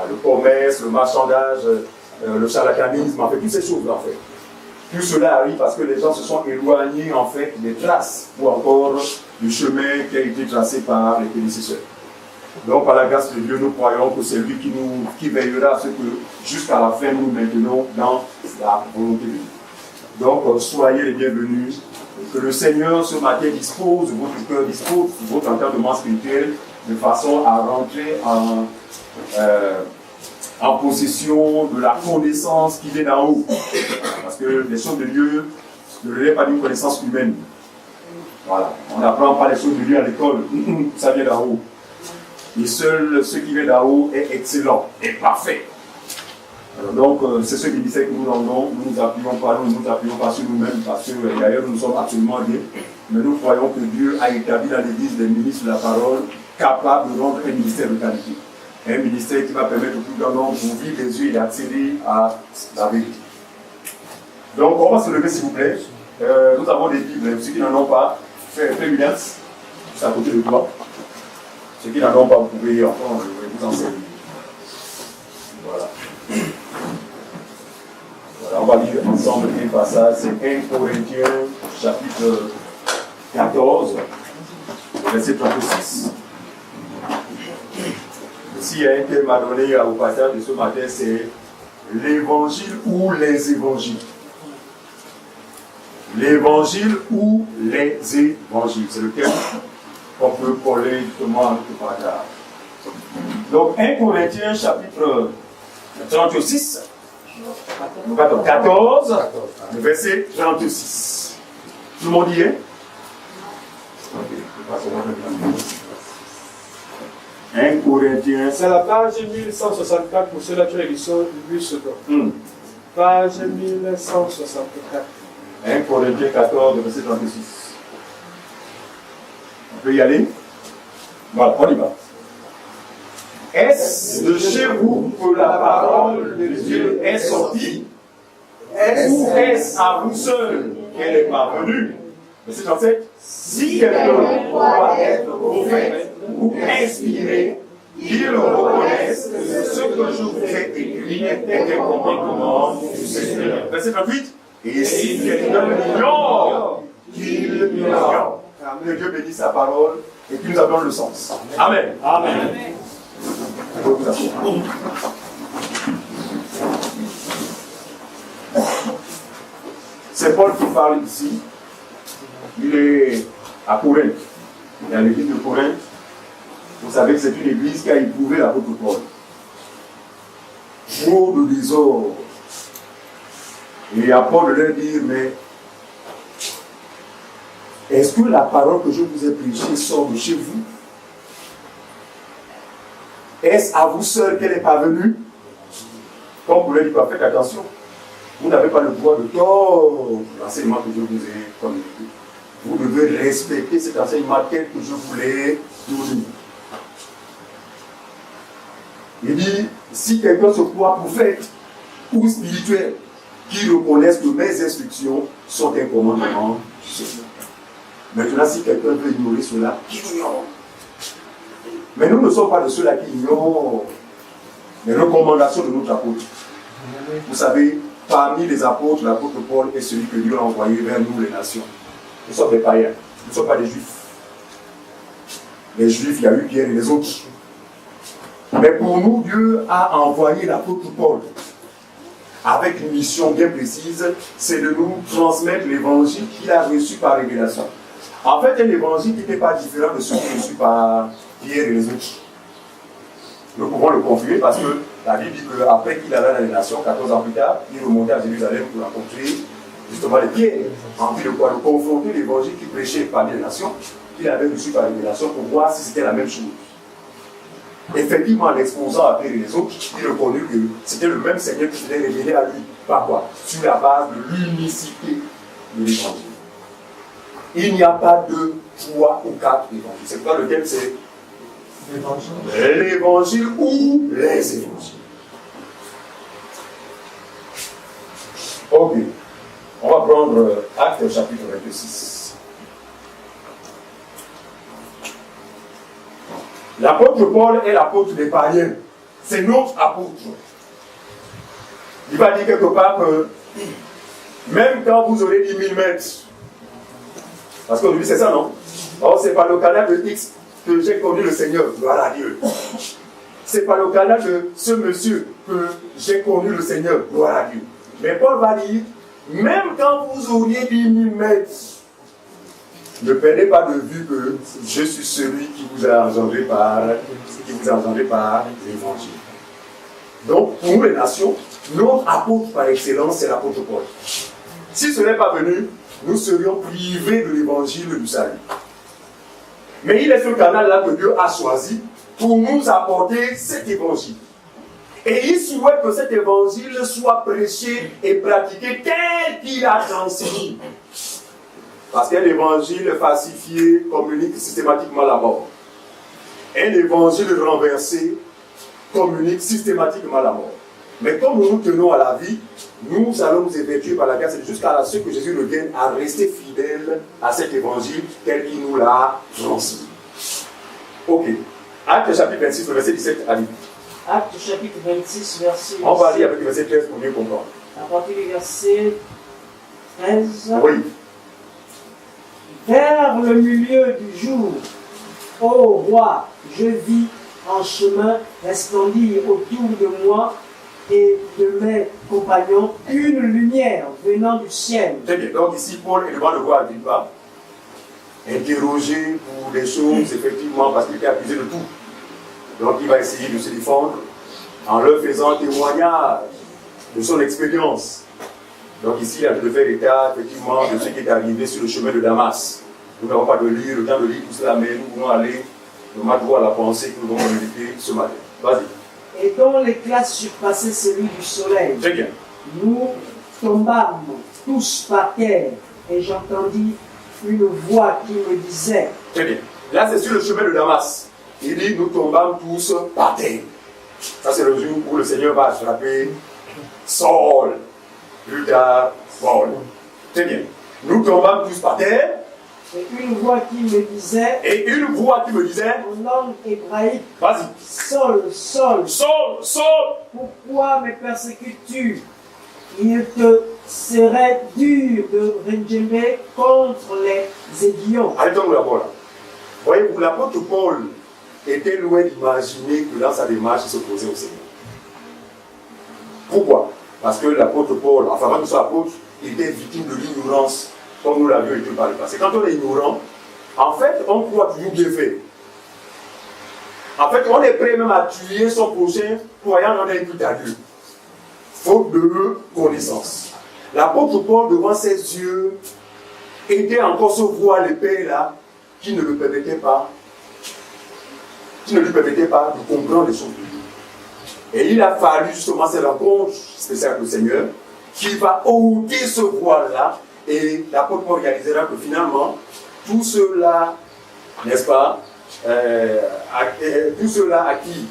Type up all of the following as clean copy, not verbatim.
Le commerce, le marchandage, le charlatanisme, en fait, toutes ces choses-là, en fait. Tout cela arrive parce que les gens se sont éloignés, en fait, des traces ou encore du chemin qui a été tracé par les prédécesseurs. Donc, par la grâce de Dieu, nous croyons que c'est lui qui veillera à ce que, jusqu'à la fin, nous maintenons dans la volonté de Dieu. Donc, soyez les bienvenus. Que le Seigneur, ce matin, dispose votre cœur, dispose votre entendement spirituel de façon à rentrer en possession de la connaissance qui vient d'en haut. Parce que les choses de Dieu ne relèvent pas d'une connaissance humaine. Voilà. On n'apprend pas les choses de Dieu à l'école. Ça vient d'en haut. Et seul ce qui vient d'en haut est excellent et parfait. Alors donc, c'est ce qui disait que nous rendons. Nous ne nous appuyons pas sur nous-mêmes parce que d'ailleurs nous sommes absolument rien. Mais nous croyons que Dieu a établi dans l'Église des ministres de la parole capables de rendre un ministère de qualité. Un ministère qui va permettre au plus grand nombre d'ouvrir les yeux et d'accéder à la vérité. Donc, on va se lever s'il vous plaît. Nous avons des Bibles. Ceux qui n'en ont pas, faites évidence. C'est à côté de toi. Ceux qui n'en ont pas, vous pouvez en prendre, je vais vous en servir. Voilà. Voilà, on va lire ensemble un passage. C'est 1 Corinthiens, chapitre 14, verset 36. S'il y a un thème à donner au passage de ce matin, c'est l'évangile ou les évangiles. L'évangile ou les évangiles. C'est le thème qu'on peut coller justement avec le passage. Donc 1 Corinthiens chapitre 36, 14, le verset 36. Tout le monde y est? 1 Corinthiens. C'est la page 1164 pour ceux-là qui ont lu ce temps. Page 1164. 1 Corinthiens 14, verset 36. On peut y aller? Voilà, on y va. Est-ce de chez vous que la parole de Dieu est sortie? Ou est-ce à vous seul qu'elle est parvenue? Verset 37. Si quelqu'un doit être prophète ou inspiré, qu'il le reconnaisse que ce que je vous ai écrit est un commandement du Seigneur. Verset 38. Et si quelqu'un l'ignore, qu'il l'ignore. Que Dieu bénisse sa parole et qu'il nous donne le sens. Amen. Amen. C'est Paul qui parle ici. Il est à Corinthe. Il est à l'église de Corinthe. Vous savez que c'est une église qui a éprouvé l'apôtre Paul. Trop de désordre. Et à Paul de leur dire, mais est-ce que la parole que je vous ai prêchée sort de chez vous? Est-ce à vous seul qu'elle est parvenue? Comme vous l'avez dit, faites attention. Vous n'avez pas le droit de tordre l'enseignement que je vous ai communiqué. Vous devez respecter cet enseignement tel que je vous l'ai donné. Il dit, si quelqu'un se croit prophète ou spirituel, qui reconnaissent que mes instructions sont un commandement. Maintenant, si quelqu'un veut ignorer cela, qu'il ignore. Mais nous ne sommes pas de ceux-là qui ignorent les recommandations de notre apôtre. Vous savez, parmi les apôtres, l'apôtre Paul est celui que Dieu a envoyé vers nous, les nations. Nous sommes des païens, nous ne sommes pas des juifs. Les juifs, il y a eu Pierre et les autres. Mais pour nous, Dieu a envoyé l'apôtre Paul avec une mission bien précise, c'est de nous transmettre l'évangile qu'il a reçu par révélation. En fait, un évangile qui n'était pas différent de celui reçu par Pierre et les autres. Nous pouvons le confirmer parce que la Bible dit qu'après qu'il allait dans les nations, 14 ans plus tard, il remontait à Jérusalem pour rencontrer justement les Pierre, en vue de quoi? De confronter l'évangile qu'il prêchait parmi les nations, qu'il avait reçu par révélation pour voir si c'était la même chose. Effectivement, en exposant à Pierre et les autres, il reconnut que c'était le même Seigneur qui s'était révélé à lui. Par quoi? Sur la base de l'unicité de l'évangile. Il n'y a pas de 3 ou 4 évangiles. C'est pourquoi le thème c'est l'évangile ou les évangiles. Ok. On va prendre Actes chapitre 26. L'apôtre Paul est l'apôtre des païens. c'est notre apôtre. Il va dire quelque part que même quand vous aurez 10 000 mètres, parce qu'aujourd'hui c'est ça, non? Or, c'est par le canal de X que j'ai connu le Seigneur, gloire à Dieu. C'est par le canal de ce monsieur que j'ai connu le Seigneur, gloire à Dieu. Mais Paul va dire, même quand vous auriez 10 000 mètres, ne perdez pas de vue que je suis celui qui vous a engendré par l'évangile. Donc, pour nous les nations, notre apôtre par excellence, c'est l'apôtre Paul. Si ce n'est pas venu, nous serions privés de l'évangile du salut. Mais il est ce canal-là que Dieu a choisi pour nous apporter cet évangile. Et il souhaite que cet évangile soit prêché et pratiqué tel qu'il a enseigné. Parce qu'un évangile falsifié communique systématiquement la mort. Un évangile renversé communique systématiquement la mort. Mais comme nous nous tenons à la vie, nous allons nous évertuer par la grâce jusqu'à ce que Jésus revienne à rester fidèle à cet évangile tel qu'il nous l'a transmis. Ok. Acte chapitre 26, le verset 17 à 8. Acte chapitre 26, verset 17. On va lire avec le verset 13 pour mieux comprendre. À partir du verset 13. Oui. Vers le milieu du jour, ô roi, je vis en chemin resplendir autour de moi et de mes compagnons une lumière venant du ciel. Très bien. Donc ici, Paul est devant le roi Agrippa, interrogé pour des choses, effectivement, parce qu'il était accusé de tout. Donc il va essayer de se défendre en leur faisant témoignage de son expérience. Donc ici, il a de faire état, effectivement, de ce qui est arrivé sur le chemin de Damas. Nous n'avons pas le temps de lire tout cela, mais nous voulons aller droit à la pensée que nous allons méditer ce matin. Vas-y. Et dont l'éclat surpassait celui du soleil. Très bien. Nous tombâmes tous par terre, et j'entendis une voix qui me disait. Très bien. Là, c'est sur le chemin de Damas. Il dit, nous tombâmes tous par terre. Ça, c'est le jour où le Seigneur va attraper Saul. Plus tard, Paul. Très bien. Nous tombâmes tous par terre. Et une voix qui me disait. Et une voix qui me disait. En langue hébraïque. Vas-y. Saul, Saul. Saul, Saul. Pourquoi me persécutes-tu? Il te serait dur de rejeter contre les aiguillons. Arrêtons-nous d'abord là. Voyez-vous, l'apôtre Paul était loin d'imaginer que dans sa démarche, il s'opposait au Seigneur. Pourquoi? Parce que l'apôtre Paul, enfin, avant qu'il soit apôtre, il était victime de l'ignorance, comme nous l'avions été par le passé. Quand on est ignorant, en fait, on croit toujours bien faire. En fait, on est prêt même à tuer son prochain, croyant en un culte à Dieu. Faute de connaissance. L'apôtre Paul, devant ses yeux, était encore ce voile épais là, qui ne lui permettait pas de comprendre les choses de Dieu. Et il a fallu justement cette rencontre spéciale avec le Seigneur qui va ôter ce voile-là et l'apôtre Paul réalisera que finalement, tout cela, n'est-ce pas, tout cela à qui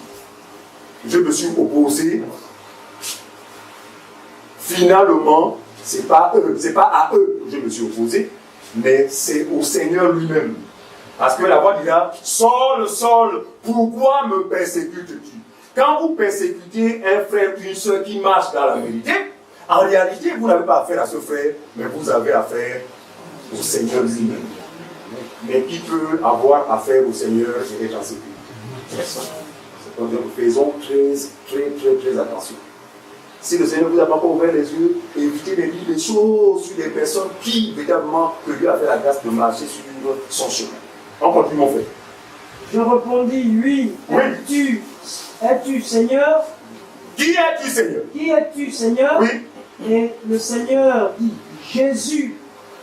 je me suis opposé, finalement, c'est pas à eux que je me suis opposé, mais c'est au Seigneur lui-même. Parce que la voix dira, Saul, Saul, pourquoi me persécutes-tu? Quand vous persécutez un frère, une soeur qui marche dans la vérité, en réalité, vous n'avez pas affaire à ce frère, mais vous avez affaire au Seigneur lui-même. Mais qui peut avoir affaire au Seigneur et être en sécurité? Personne. C'est pour dire que faisons très attention. Si le Seigneur vous a pas encore ouvert les yeux, évitez de lire des choses sur des personnes qui, véritablement, que Dieu a fait la grâce de marcher sur son chemin. On continue, mon frère. Je répondis, oui. Es-tu Seigneur? Qui es-tu, Seigneur? Qui es-tu, Seigneur? Oui. Et le Seigneur dit, Jésus,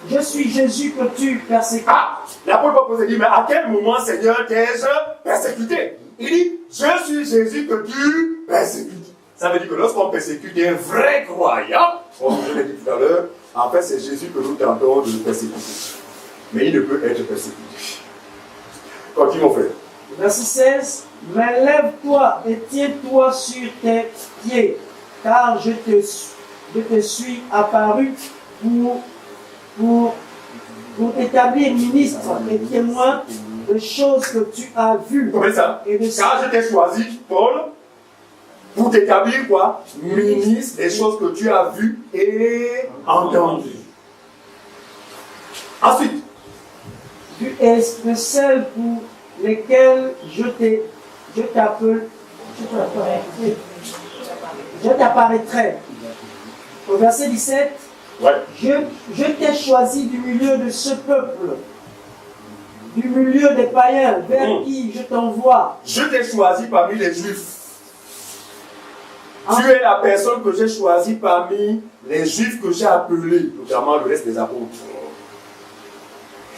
je suis Jésus que tu persécutes. Ah, l'apôtre Paul dit, mais à quel moment, Seigneur, t'ai-je persécuté? Il dit, je suis Jésus que tu persécutes. Ça veut dire que lorsqu'on persécute un vrai croyant, comme je l'ai dit tout à l'heure, en fait, c'est Jésus que nous tentons de persécuter. Mais il ne peut être persécuté. Continue, mon frère. Verset 16. Mais lève-toi et tiens-toi sur tes pieds, car je te suis apparu pour t'établir ministre et témoin de choses que tu as vues. Comment ça? Car je t'ai choisi, Paul, Pour t'établir quoi? Ministre des choses que tu as vues et entendues. Ensuite. Tu es le seul pour lesquels je t'apparaîtrai. Au verset 17, Ouais. je t'ai choisi du milieu de ce peuple, du milieu des païens, vers qui je t'envoie. Je t'ai choisi parmi les Juifs. Tu es la personne que j'ai choisie parmi les Juifs que j'ai appelés, notamment le reste des apôtres.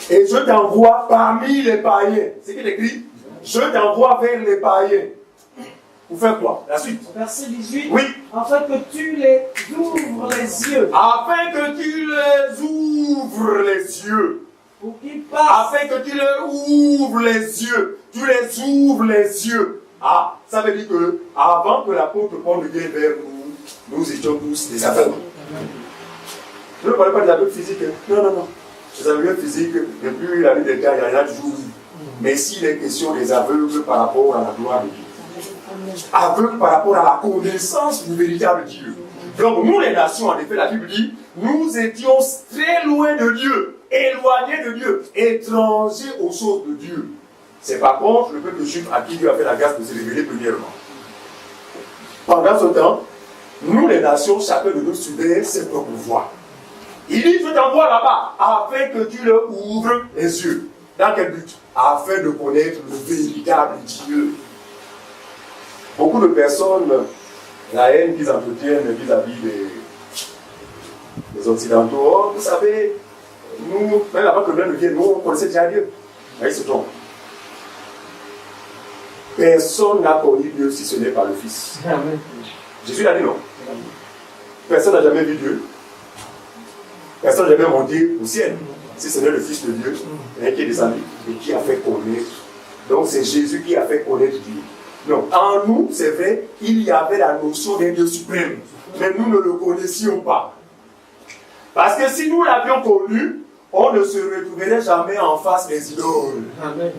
Et je t'envoie parmi les païens. C'est qu'il écrit, je t'envoie vers les païens. Pour faire quoi? La suite. Verset 18. Oui. Afin que tu les ouvres les yeux. Afin que tu les ouvres les yeux. Pour qu'ils passent. Afin que tu les ouvres les yeux. Tu les ouvres les yeux. Ah, ça veut dire que avant que l'apôtre Paul vienne vers nous, nous étions tous des aveugles. Je ne parlais pas de l'aveugle physique. Non, non, non. Les aveugles physiques, depuis la nuit des temps, il y en a toujours. Mais s'il est question des aveugles par rapport à la gloire de Dieu. Aveugles par rapport à la connaissance du véritable Dieu. Donc nous les nations, en effet, la Bible dit, nous étions très loin de Dieu, éloignés de Dieu, étrangers aux choses de Dieu. C'est par contre le peuple juif à qui Dieu a fait la grâce de se révéler premièrement. Pendant ce temps, nous les nations, chacun de nous suivait ses propres voies. Il dit, je t'envoie là-bas, afin que tu leur ouvres les yeux. Dans quel but? Afin de connaître le véritable Dieu. Beaucoup de personnes, la haine qu'ils entretiennent vis-à-vis des Occidentaux, oh, vous savez, nous, même avant que le ne vienne, nous, on connaissait déjà Dieu. Mais ils se trompent. Personne n'a connu Dieu si ce n'est par le Fils. Amen. Jésus l'a dit non. Personne n'a jamais vu Dieu. Personne n'a jamais monté au ciel. Si ce n'est le Fils de Dieu, qui est descendu et qui a fait connaître. Donc c'est Jésus qui a fait connaître Dieu. Non, en nous, c'est vrai, il y avait la notion d'un Dieu suprême. Mais nous ne le connaissions pas. Parce que si nous l'avions connu, on ne se retrouverait jamais en face des idoles. Amen.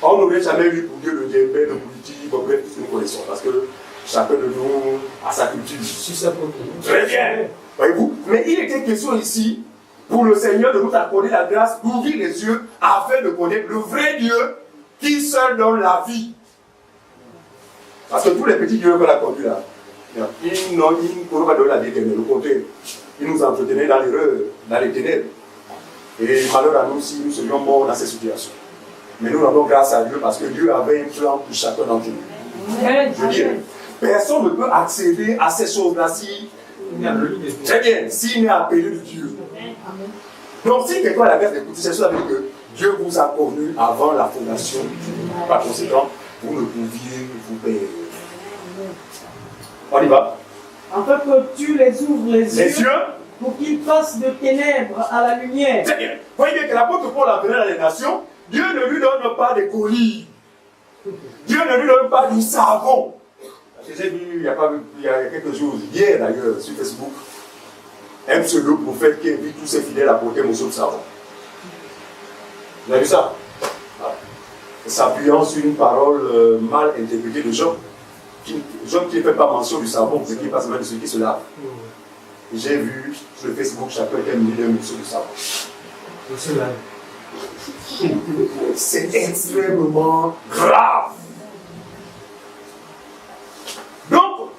On n'aurait jamais eu pour Dieu le djembé, le politique, bref, tout ce que nous connaissons. Parce que chacun de nous a sa culture. Très bien. Voyez-vous? Mais il était question ici, pour le Seigneur, de nous accorder la grâce d'ouvrir les yeux afin de connaître le vrai Dieu qui seul donne la vie. Parce que tous les petits dieux qu'on a connus là, ils ne pourront pas donner la vie éternelle. Au contraire, ils nous entretenaient dans l'erreur, dans les ténèbres. Et malheur à nous si nous serions morts dans ces situations. Mais nous rendons grâce à Dieu parce que Dieu avait un plan pour chacun d'entre nous. Je veux dire, personne ne peut accéder à ces choses-là si très bien, s'il n'est appelé de Dieu. Donc si quelqu'un a la grâce d'écouter, c'est ça veut dire que Dieu vous a connu avant la fondation du monde. Par conséquent, vous ne pouviez vous perdre. On y va. Afin que tu les ouvres les yeux. Yeux. Pour qu'ils passent de ténèbres à la lumière. Très bien. Voyez bien que l'apôtre Paul a venu dans les nations. Dieu ne lui donne pas des colis. Dieu ne lui donne pas du savon. J'ai vu il y a quelques jours, hier d'ailleurs, sur Facebook, un pseudo-prophète qui invite tous ses fidèles à porter un morceau de savon. Vous avez vu ça? S'appuyant sur une parole mal interprétée de Job. Job qui ne fait pas mention du savon, ce qui passe même de ceux qui se lavent. J'ai vu sur le Facebook chacun qui a mis un morceau de savon. C'est extrêmement grave. Donc,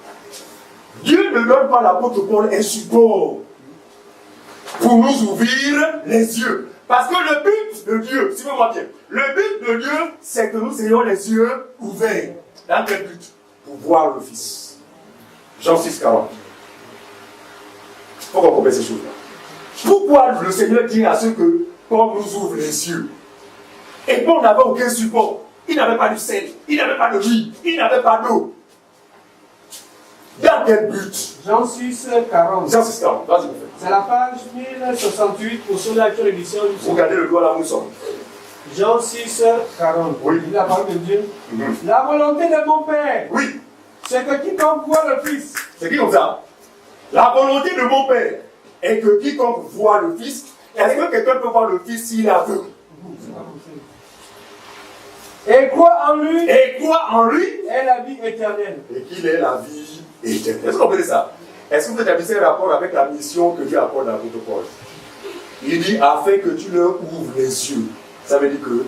Dieu ne donne pas à l'apôtre Paul un support pour nous ouvrir les yeux. Parce que le but de Dieu, suivez-moi bien, le but de Dieu, c'est que nous ayons les yeux ouverts. Dans quel but? Pour voir le Fils. Jean 6, 40. Il faut qu'on comprenne ces choses-là. Pourquoi le Seigneur dit à ceux que Paul nous ouvre les yeux? Et Paul n'avait aucun support. Il n'avait pas de sel, il n'avait pas de riz, il n'avait pas d'eau. Dans quel but? Jean 6, 40. Jean 6, 40. Vas-y, mon frère. C'est la page 1068 pour ceux là qui ont l'édition du Seigneur. Regardez le doigt là où nous sommes. Jean 6, 40. Oui. Il la parole de Dieu. La volonté de mon Père, Oui. c'est que quiconque voit le Fils. C'est qui comme ça? La volonté de mon Père est que quiconque voit le Fils, est-ce que quelqu'un peut voir le Fils s'il est aveugle? Et croit en lui Et croit en lui est la vie éternelle. et qu'il est la vie éternelle. Est-ce que vous comprenez ça? Est-ce que vous établissez un rapport avec la mission que Dieu accorde à l'apôtre Paul? Il dit afin que tu leur ouvres les yeux. Ça veut dire que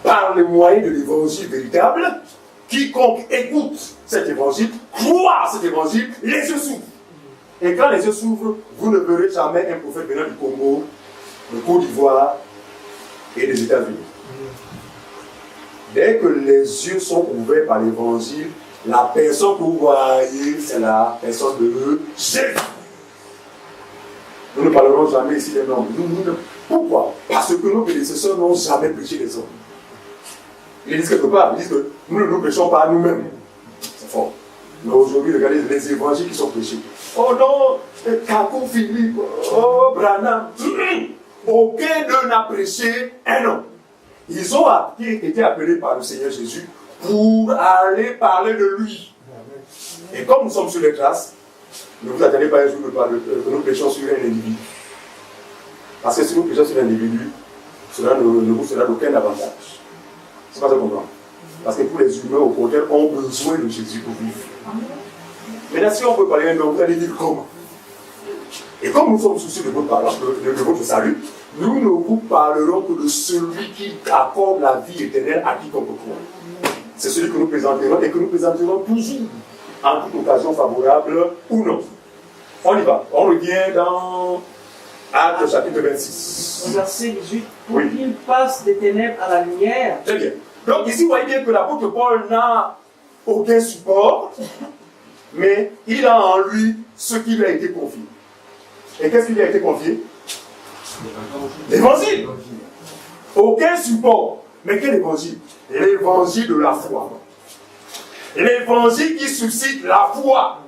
par le moyen de l'évangile véritable, quiconque écoute cet évangile, croit à cet évangile, les yeux s'ouvrent. Et quand les yeux s'ouvrent, vous ne verrez jamais un prophète venant du Congo, de Côte d'Ivoire et des États-Unis. Dès que les yeux sont ouverts par l'évangile, la personne que vous voyez, c'est la personne de Jésus. Nous ne parlerons jamais ici des noms. Pourquoi? Parce que nos prédécesseurs n'ont jamais prêché les hommes. Ils disent quelque part, ils disent que nous ne nous prêchons pas à nous-mêmes. C'est fort. Mais aujourd'hui, regardez les évangiles qui sont prêchés. Oh non, Kakou Philippe, oh Branham. Aucun d'eux n'a prêché un homme. Ils ont été appelés par le Seigneur Jésus pour aller parler de lui. Et comme nous sommes sur les traces, ne vous attendez pas un jour que nous prêchons sur un individu. Parce que si nous prêchons sur un individu, cela ne vous sera d'aucun avantage. C'est pas ça qu'on comprend. Parce que tous les humains, au contraire, ont besoin de Jésus pour vivre. Maintenant, si on peut parler un homme, vous allez dire comment? Et comme nous sommes soucieux de votre parole, de votre salut, nous ne vous parlerons que de celui qui accorde la vie éternelle à quiconque croit. C'est celui que nous présenterons et que nous présenterons toujours, en toute occasion favorable ou non. On y va. On revient dans Actes chapitre 26. Verset 18. Pour Oui. qu'il passe des ténèbres à la lumière. Très bien. Donc ici, vous voyez bien que l'apôtre Paul n'a aucun support, mais il a en lui ce qui lui a été confié. Et qu'est-ce qui lui a été confié? L'évangile. Aucun support. Mais quel évangile? L'évangile de la foi. L'évangile qui suscite la foi.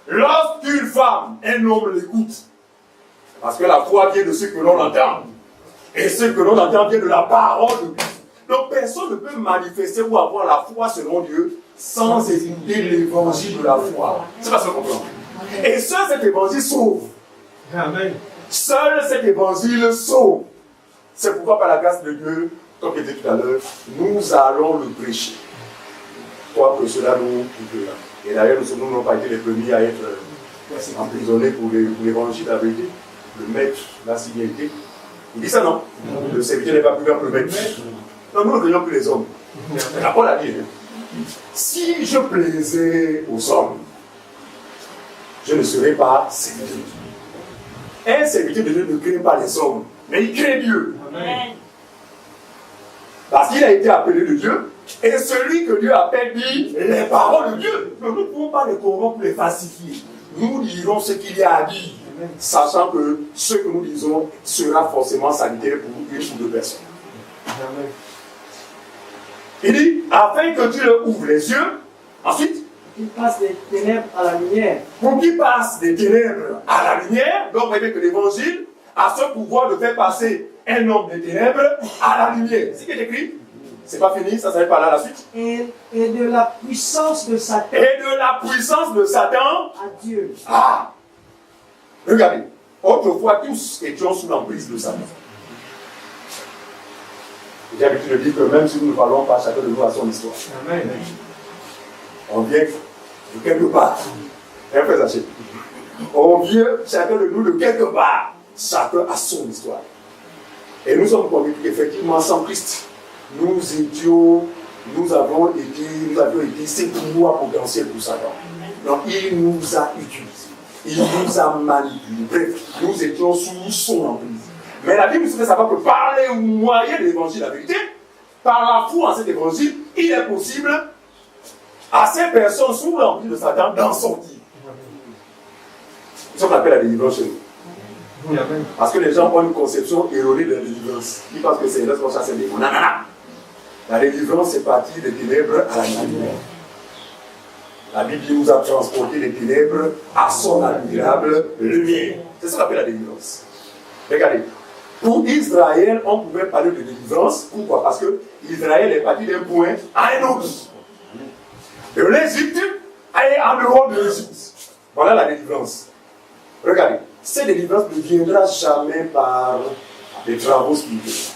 Lorsqu'une femme, un homme l'écoute. Parce que la foi vient de ce que l'on entend. Et ce que l'on entend vient de la parole de Dieu. Donc personne ne peut manifester ou avoir la foi selon Dieu sans écouter l'évangile de la foi. C'est pas ce qu'on comprend. Et seul cet évangile sauve. Amen. Seul cet évangile sauve. C'est pourquoi par la grâce de Dieu, comme je disais tout à l'heure, nous allons le prêcher. Quoi que cela nous coûte. Et d'ailleurs, nous n'avons pas été les premiers à être emprisonnés pour l'évangile de la vérité. Le maître, la signalité. Il dit ça, non? Le serviteur n'est pas plus grand que le maître. Non, nous ne voyons que les hommes. La Paul a dit, si je plaisais aux hommes, je ne serais pas serviteur. Un serviteur de Dieu ne craint pas les hommes, mais il craint Dieu. Amen. Parce qu'il a été appelé de Dieu, et celui que Dieu appelle dit les paroles de Dieu. Mais nous ne pouvons pas les corrompre pour les falsifier. Nous dirons ce qu'il y a à dire, sachant que ce que nous disons sera forcément sanitaire pour une ou deux personnes. Amen. Il dit, afin que tu leur ouvres les yeux, ensuite, Qu'il passe des ténèbres à la lumière. pour qu'ils passent des ténèbres à la lumière, donc vous voyez que l'évangile a ce pouvoir de faire passer un homme des ténèbres à la lumière. C'est ce qui est écrit. C'est pas fini, ça s'arrête pas là la suite. Et de la puissance de Satan Et de la puissance de Satan à Dieu. Ah! Regardez, autrefois tous étions sous l'emprise de Satan. J'ai l'habitude de dire que même si nous ne parlons pas, chacun de nous a son histoire. Amen. On vient de quelque part. Un peu sachez. On vient chacun de nous de quelque part. Chacun a son histoire. Et nous sommes convaincus qu'effectivement, sans Christ, nous avions été ces pouvoirs potentiels pour Satan. Donc il nous a utilisés. Il nous a manipulés. Bref, nous étions sous son emprise. Mais la Bible nous fait savoir que par les moyens de l'évangile, la vérité, par la foi en cet évangile, il est possible à ces personnes sous l'emprise de Satan d'en sortir. C'est ce qu'on appelle la délivrance chez nous. Amen. Parce que les gens ont une conception erronée de la délivrance. Ils pensent que c'est là qu'on chasse les démons. Non, non, non. La délivrance, c'est partir des ténèbres à la lumière. La Bible nous a transporté des ténèbres à son admirable lumière. C'est ça qu'on appelle la délivrance. Regardez. Pour Israël, on pouvait parler de délivrance. Pourquoi? Parce que Israël est parti d'un point à un autre. De l'Égypte et en dehors de l'Égypte. Voilà la délivrance. Regardez. Cette délivrance ne viendra jamais par des travaux spirituels.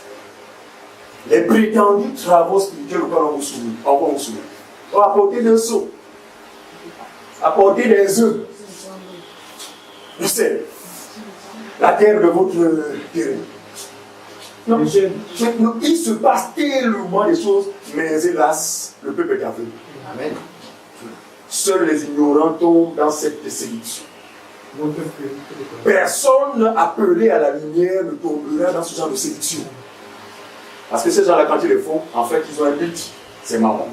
les prétendus travaux spirituels auxquels on vous soumet. On va apporter des seaux, apporter des œufs, du sel, la terre de votre terrain. Non, il se passe tellement de choses, mais hélas, le peuple est aveugle. Amen. Seuls les ignorants tombent dans cette séduction. Personne appelé à la lumière ne tombera dans ce genre de séduction. Parce que ces gens-là, quand ils le font, en fait, ils ont un but. C'est marrant.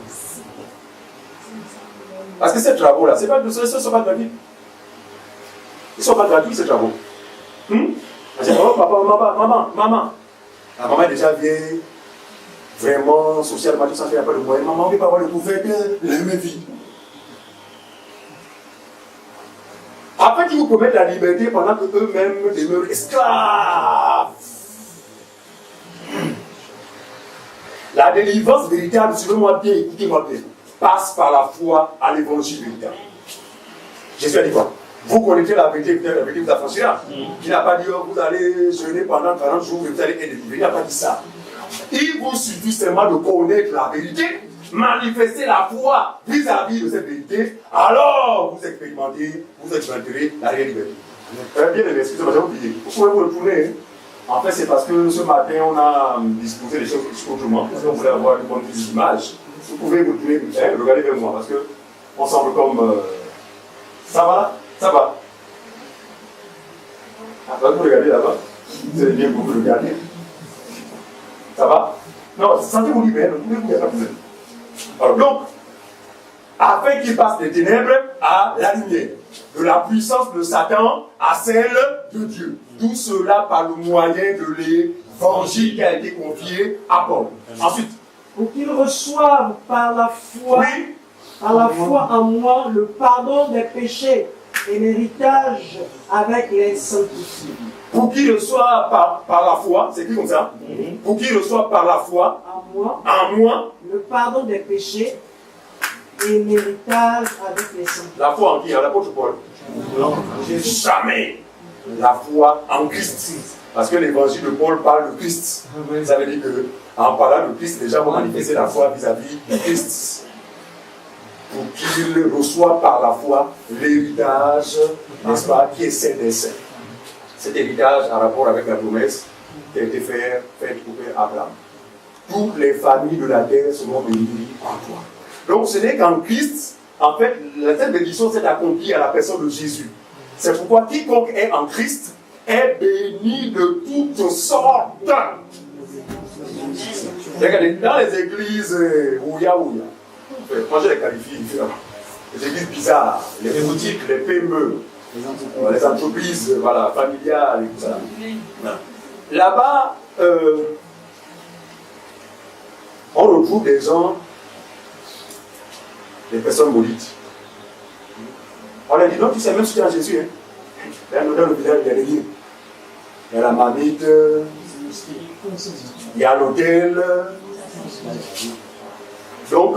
Parce que ces travaux-là, ce ne sont pas gratuits. Ils ne sont pas gratuits, ces travaux. Oh, papa, maman. La maman est déjà vieille, vraiment, socialement, tout ça, il n'y a pas de moyens. Maman, on ne peut pas avoir le prophète, la même vie. Après qu'ils vous promettent la liberté pendant que eux-mêmes demeurent esclaves. La délivrance véritable, suivez-moi bien, écoutez-moi bien, passe par la foi à l'évangile véritable. Jésus a dit quoi? Vous connaissez la vérité, la vérité vous affranchira. Il n'a pas dit oh, vous allez jeûner pendant 40 jours et vous allez être délivré. Il n'a pas dit ça. Il vous suffit seulement de connaître la vérité, manifester la foi vis-à-vis de cette vérité, alors vous expérimenterez la réelle liberté. Bien aimé, excusez-moi, j'ai oublié. Vous pouvez vous retourner. En fait, c'est parce que ce matin, on a disposé les choses autrement, parce qu'on voulait avoir une bonne image. Vous pouvez vous retourner, regardez vers moi, parce qu'on semble comme... Ça va? Ça va? Vous regardez là-bas. Vous allez bien vous regarder. Ça va? Non, sentez-vous libre, il n'y a pas de problème. Alors donc, afin qu'il passe des ténèbres à la lumière, de la puissance de Satan à celle de Dieu. Tout cela par le moyen de l'évangile qui a été confié à Paul. Ensuite, pour qu'ils reçoivent par la foi, oui, en moi le pardon des péchés et l'héritage avec les sanctifiés. Pour qu'il reçoive par la foi, c'est écrit comme ça. Pour qu'il reçoive par la foi en moi le pardon des péchés et l'héritage avec les sanctifiés. La foi en qui? En l'apôtre Paul? Non, jamais la foi en Christ. Parce que l'évangile de Paul parle de Christ. Ça veut dire qu'en parlant de Christ, les gens vont manifester la foi vis-à-vis de Christ. Pour qu'il reçoive par la foi l'héritage, n'est-ce pas, qui est celle des saints. Cet héritage en rapport avec la promesse qui a été faite au père Abraham. Toutes les familles de la terre seront bénies en toi. Donc ce n'est qu'en Christ, en fait, cette bénédiction s'est accomplie à la personne de Jésus. C'est pourquoi quiconque est en Christ est béni de toutes sortes. Regardez, dans les églises ouya, moi je les qualifie différemment. Les églises bizarres, les boutiques, les PME, les entreprises voilà, familiales et tout ça. Là-bas, on retrouve des gens, des personnes maudites. On leur dit, non, tu sais, même si tu es en Jésus, hein, dans le village, il y a des liens. Il y a la marmite, il y a l'hôtel. Donc,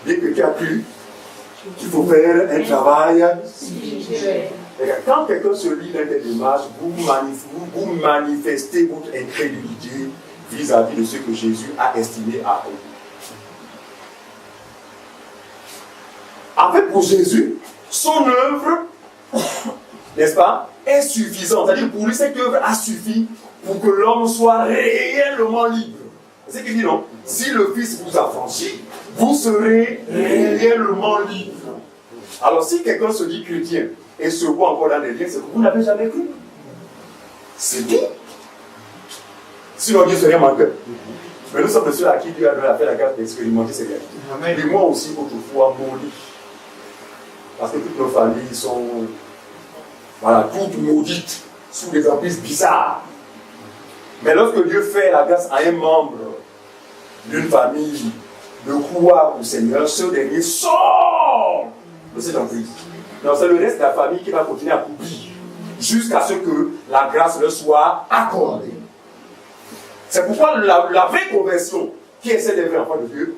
dès que tu as cru, il faut faire un travail. Quand quelqu'un se lit dans des démarches, vous manifestez votre incrédulité vis-à-vis de ce que Jésus a estimé à vous. En fait, pour Jésus, son œuvre, n'est-ce pas, est suffisante. C'est-à-dire pour lui, cette œuvre a suffi pour que l'homme soit réellement libre. C'est ce qu'il dit, non? Si le Fils vous a franchi, vous serez réellement libre. Alors, si quelqu'un se dit chrétien et se voit encore dans les liens, c'est que vous n'avez jamais cru. C'est tout. Sinon, Dieu serait manqueur. Mais nous sommes de ceux à qui Dieu a fait la grâce d'expérimenter ces réalités. Et moi aussi, autrefois, maudit. Parce que toutes nos familles sont, voilà, toutes maudites, sous des emprises bizarres. Mais lorsque Dieu fait la grâce à un membre d'une famille de croire au Seigneur, ce dernier sort de cette emprise. Donc c'est le reste de la famille qui va continuer à couper jusqu'à ce que la grâce leur soit accordée. C'est pourquoi la vraie conversion, qui est celle des vrais enfants de Dieu,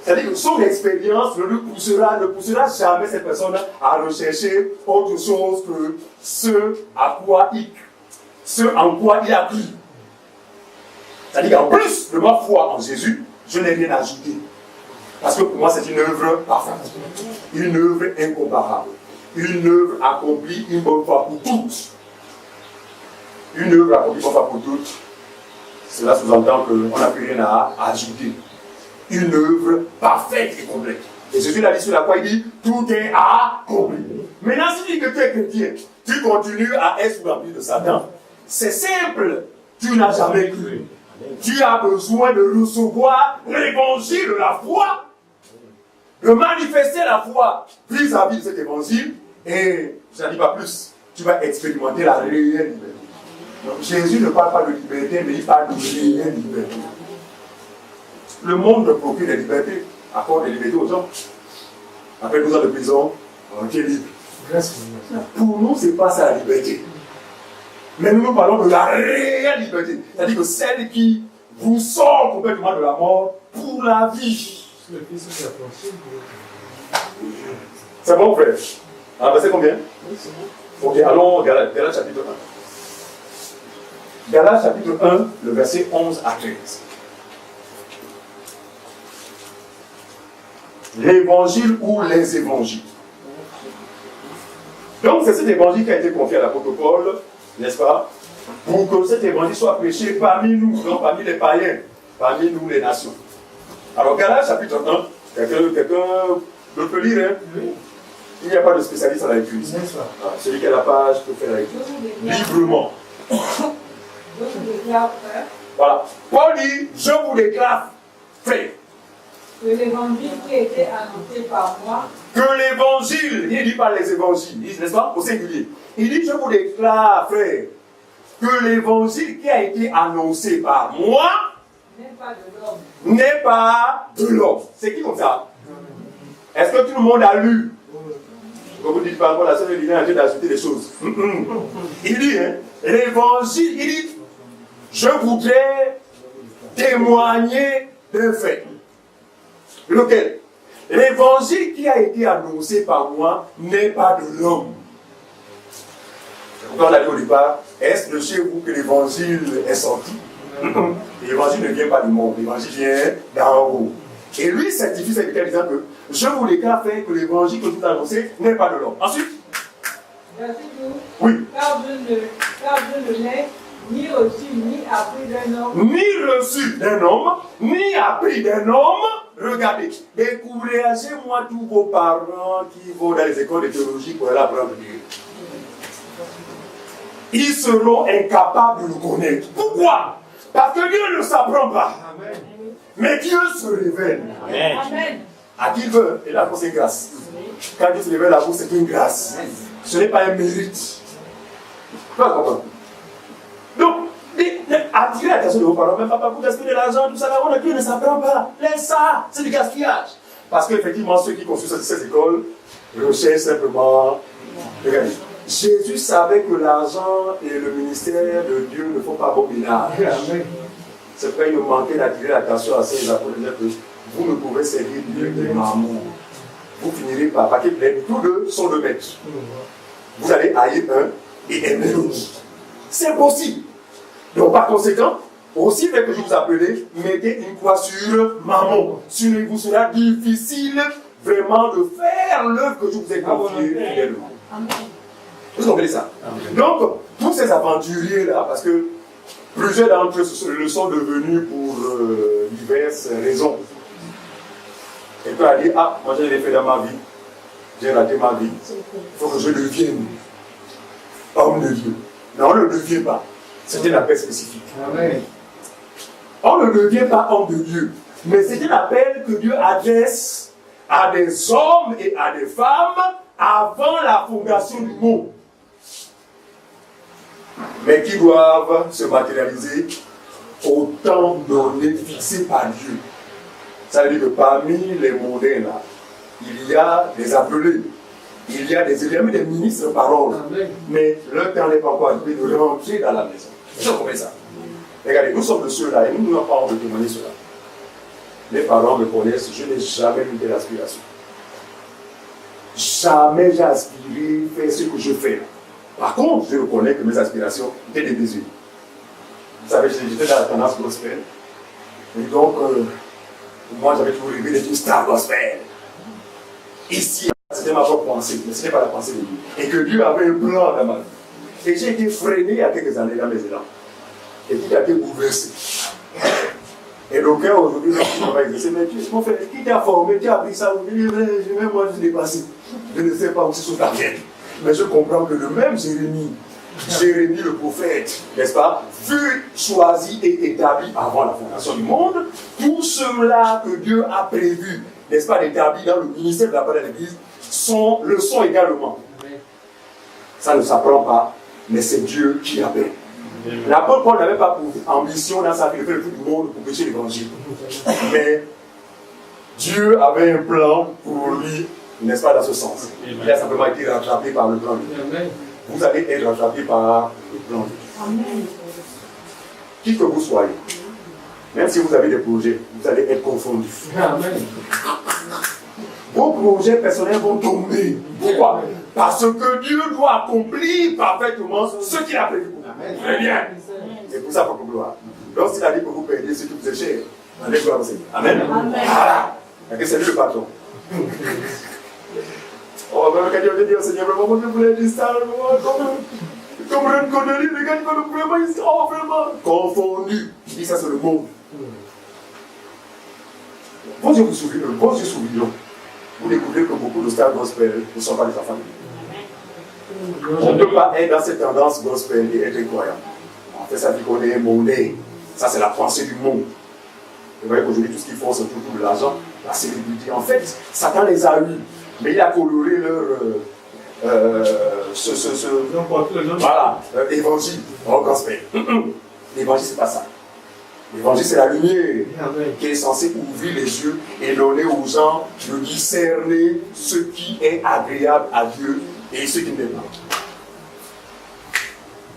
c'est-à-dire que son expérience ne poussera jamais cette personne à rechercher autre chose que ce en quoi il a cru. C'est-à-dire qu'en plus de ma foi en Jésus, je n'ai rien ajouté. Parce que pour moi, c'est une œuvre parfaite. Une œuvre incomparable. Une œuvre accomplie une bonne fois pour toutes. Une œuvre accomplie une bonne fois pour toutes. Cela sous-entend qu'on n'a plus rien à ajouter. Une œuvre parfaite et complète. Et Jésus l'a dit sur la croix, il dit, tout est accompli. Maintenant, si tu dis que tu es chrétien, tu continues à être sous l'empire de Satan, c'est simple. Tu n'as jamais cru. Tu as besoin de recevoir l'évangile de la foi, de manifester la foi vis-à-vis de cet évangile, et je n'en dis pas plus, tu vas expérimenter la réelle liberté. Donc Jésus ne parle pas de liberté, mais il parle de réelle liberté. Le monde procure des libertés, accorde des libertés aux gens. Après 12 ans de prison, on est libre. Pour nous, ce n'est pas ça la liberté. Mais nous parlons de la réelle liberté. C'est-à-dire que celle qui vous sort complètement de la mort pour la vie. C'est bon, frère? Alors, verset combien? Ok, allons Galates chapitre 1. Galates chapitre 1, le verset 11 à 13. L'évangile ou les évangiles. Donc, c'est cet évangile qui a été confié à l'apôtre Paul, n'est-ce pas? Pour que cet évangile soit prêché parmi nous, non parmi les païens, parmi nous les nations. Alors, Galates chapitre 1, quelqu'un peut lire, hein? Oui. Il n'y a pas de spécialiste à la lecture. Ah, celui qui a la page peut faire la lecture. Librement. Voilà. Paul dit, je vous déclare, frère, que l'évangile qui a été annoncé par moi, que l'évangile, il ne dit pas les évangiles, n'est-ce pas, au singulier. Il dit, je vous déclare, frère, que l'évangile qui a été annoncé par moi n'est pas de l'homme. N'est pas de l'homme. C'est qui comme ça? Est-ce que tout le monde a lu? Comme vous dites pas encore, la sœur de l'Union a d'ajouter des choses. Il dit, hein, l'évangile, il dit, je voudrais témoigner d'un fait. Lequel? L'évangile qui a été annoncé par moi n'est pas de l'homme. C'est pourquoi on l'a dit au départ, est-ce de chez vous que l'évangile est sorti? L'évangile ne vient pas du monde, l'évangile vient d'en haut. Et lui certifie cette en disant que je vous déclare que l'évangile que vous annoncez n'est pas de l'homme. Ensuite, verset 12. Oui. Car je ne l'ai ni reçu ni appris d'un homme. Ni reçu d'un homme, ni appris d'un homme. Regardez, découragez-moi tous vos parents qui vont dans les écoles de théologie pour aller apprendre Dieu. Ils seront incapables de le connaître. Pourquoi? Parce que Dieu ne s'apprend pas. Amen. Mais Dieu se révèle. Amen. Amen. À qui il veut, et là, c'est grâce. Quand Dieu se révèle à vous, c'est une grâce. Ce n'est pas un mérite. Tu vas comprendre. Donc, attirez l'attention de vos parents, même papa, vous gaspillez de l'argent, tout ça, là, Dieu ne s'apprend pas. Laisse ça, c'est du gaspillage. Parce qu'effectivement, ceux qui construisent ces écoles recherchent simplement. Regardez, Jésus savait que l'argent et le ministère de Dieu ne font pas bon ménage. C'est pourquoi il nous manquait d'attirer l'attention à ces apôtres de dire que vous ne pouvez servir Dieu que maman. Vous finirez par paquet plein, tous deux sont de maîtres. Vous allez haïr un et aimer l'autre. C'est possible. Donc par conséquent, aussi dès que je vous appelle, mettez une croix sur maman. Sinon il vous sera difficile vraiment de faire l'œuvre que je vous ai confiée fidèlement. Vous comprenez ça? Donc, tous ces aventuriers-là, parce que plusieurs d'entre eux le sont devenus pour diverses raisons. Et puis elle dit, ah, moi j'ai fait dans ma vie, j'ai raté ma vie, il faut que je devienne homme de Dieu. Non, on ne le devient pas. C'est un appel spécifique. Amen. On ne devient pas homme de Dieu, mais c'est un appel que Dieu adresse à des hommes et à des femmes avant la fondation du monde, mais qui doivent se matérialiser au temps donné, fixé par Dieu. Ça veut dire que parmi les mondains là, il y a des appelés, il y a des ministres de parole, mais leur temps n'est pas encore arrivé de rentrer dans la maison. Je comprends ça. Regardez, nous sommes de ceux-là et nous n'avons pas envie de témoigner cela. Mes parents me connaissent, je n'ai jamais eu de l'aspiration. Jamais j'ai aspiré à faire ce que je fais. Par contre, je reconnais que mes aspirations étaient des désirs. Vous savez, j'étais dans la tendance gospel. Et donc, moi, j'avais toujours rêvé d'être une star gospel. Ici, c'était ma propre pensée, mais ce n'était pas la pensée de Dieu. Et que Dieu avait un plan dans ma vie. Et j'ai été freiné il y a quelques années dans mes élans. Et puis, il a été bouleversé. Et d'aucuns aujourd'hui, on va exercer, mais mon frère, qui t'a formé, qui a appris ça, moi, je l'ai passé. Je ne sais pas où c'est sur ta tête. Mais je comprends que le même Jérémie le prophète, n'est-ce pas, fut choisi et établi avant la fondation du monde. Tout cela que Dieu a prévu, n'est-ce pas, d'établir dans le ministère de la parole de l'Église, le sont également. Ça ne s'apprend pas, mais c'est Dieu qui appelle. L'apôtre Paul n'avait pas pour ambition dans sa vie de faire le tour du monde pour prêcher l'évangile. Mais Dieu avait un plan pour lui, n'est-ce pas, dans ce sens. Il a simplement été rattrapé par le plan de Dieu. Vous allez être rattrapé par le plan de Dieu. Qui que vous soyez, même si vous avez des projets, vous allez être confondus. Vos projets personnels vont tomber. Pourquoi? Parce que Dieu doit accomplir parfaitement ce qu'il a prévu. Très bien. C'est pour sa propre gloire. Lorsqu'il a dit que vous payez ce qui vous est cher, allez gloire au Seigneur. Amen. Voilà. C'est lui le patron. Oh, mais quand Dieu dit au Seigneur, vraiment, je voulais dire ça, comme un connerie, les gars, vraiment, ils sont vraiment confondus. Je dis ça, c'est le monde. Vos yeux vous souviennent, vous découvrez que beaucoup de stars gospel ne sont pas des enfants. On ne peut pas être dans cette tendance gospel et être incroyable. En fait, ça dit qu'on est monnaie. Ça, c'est la pensée du monde. Vous voyez qu'aujourd'hui, tout ce qu'ils font, c'est toujours de l'argent, la célébrité. En fait, Satan les a eus, mais il a coloré leur évangile en gospel. L'évangile, c'est pas ça. L'évangile, c'est la lumière qui est censée ouvrir les yeux et donner aux gens de discerner ce qui est agréable à Dieu et ce qui ne l'est pas.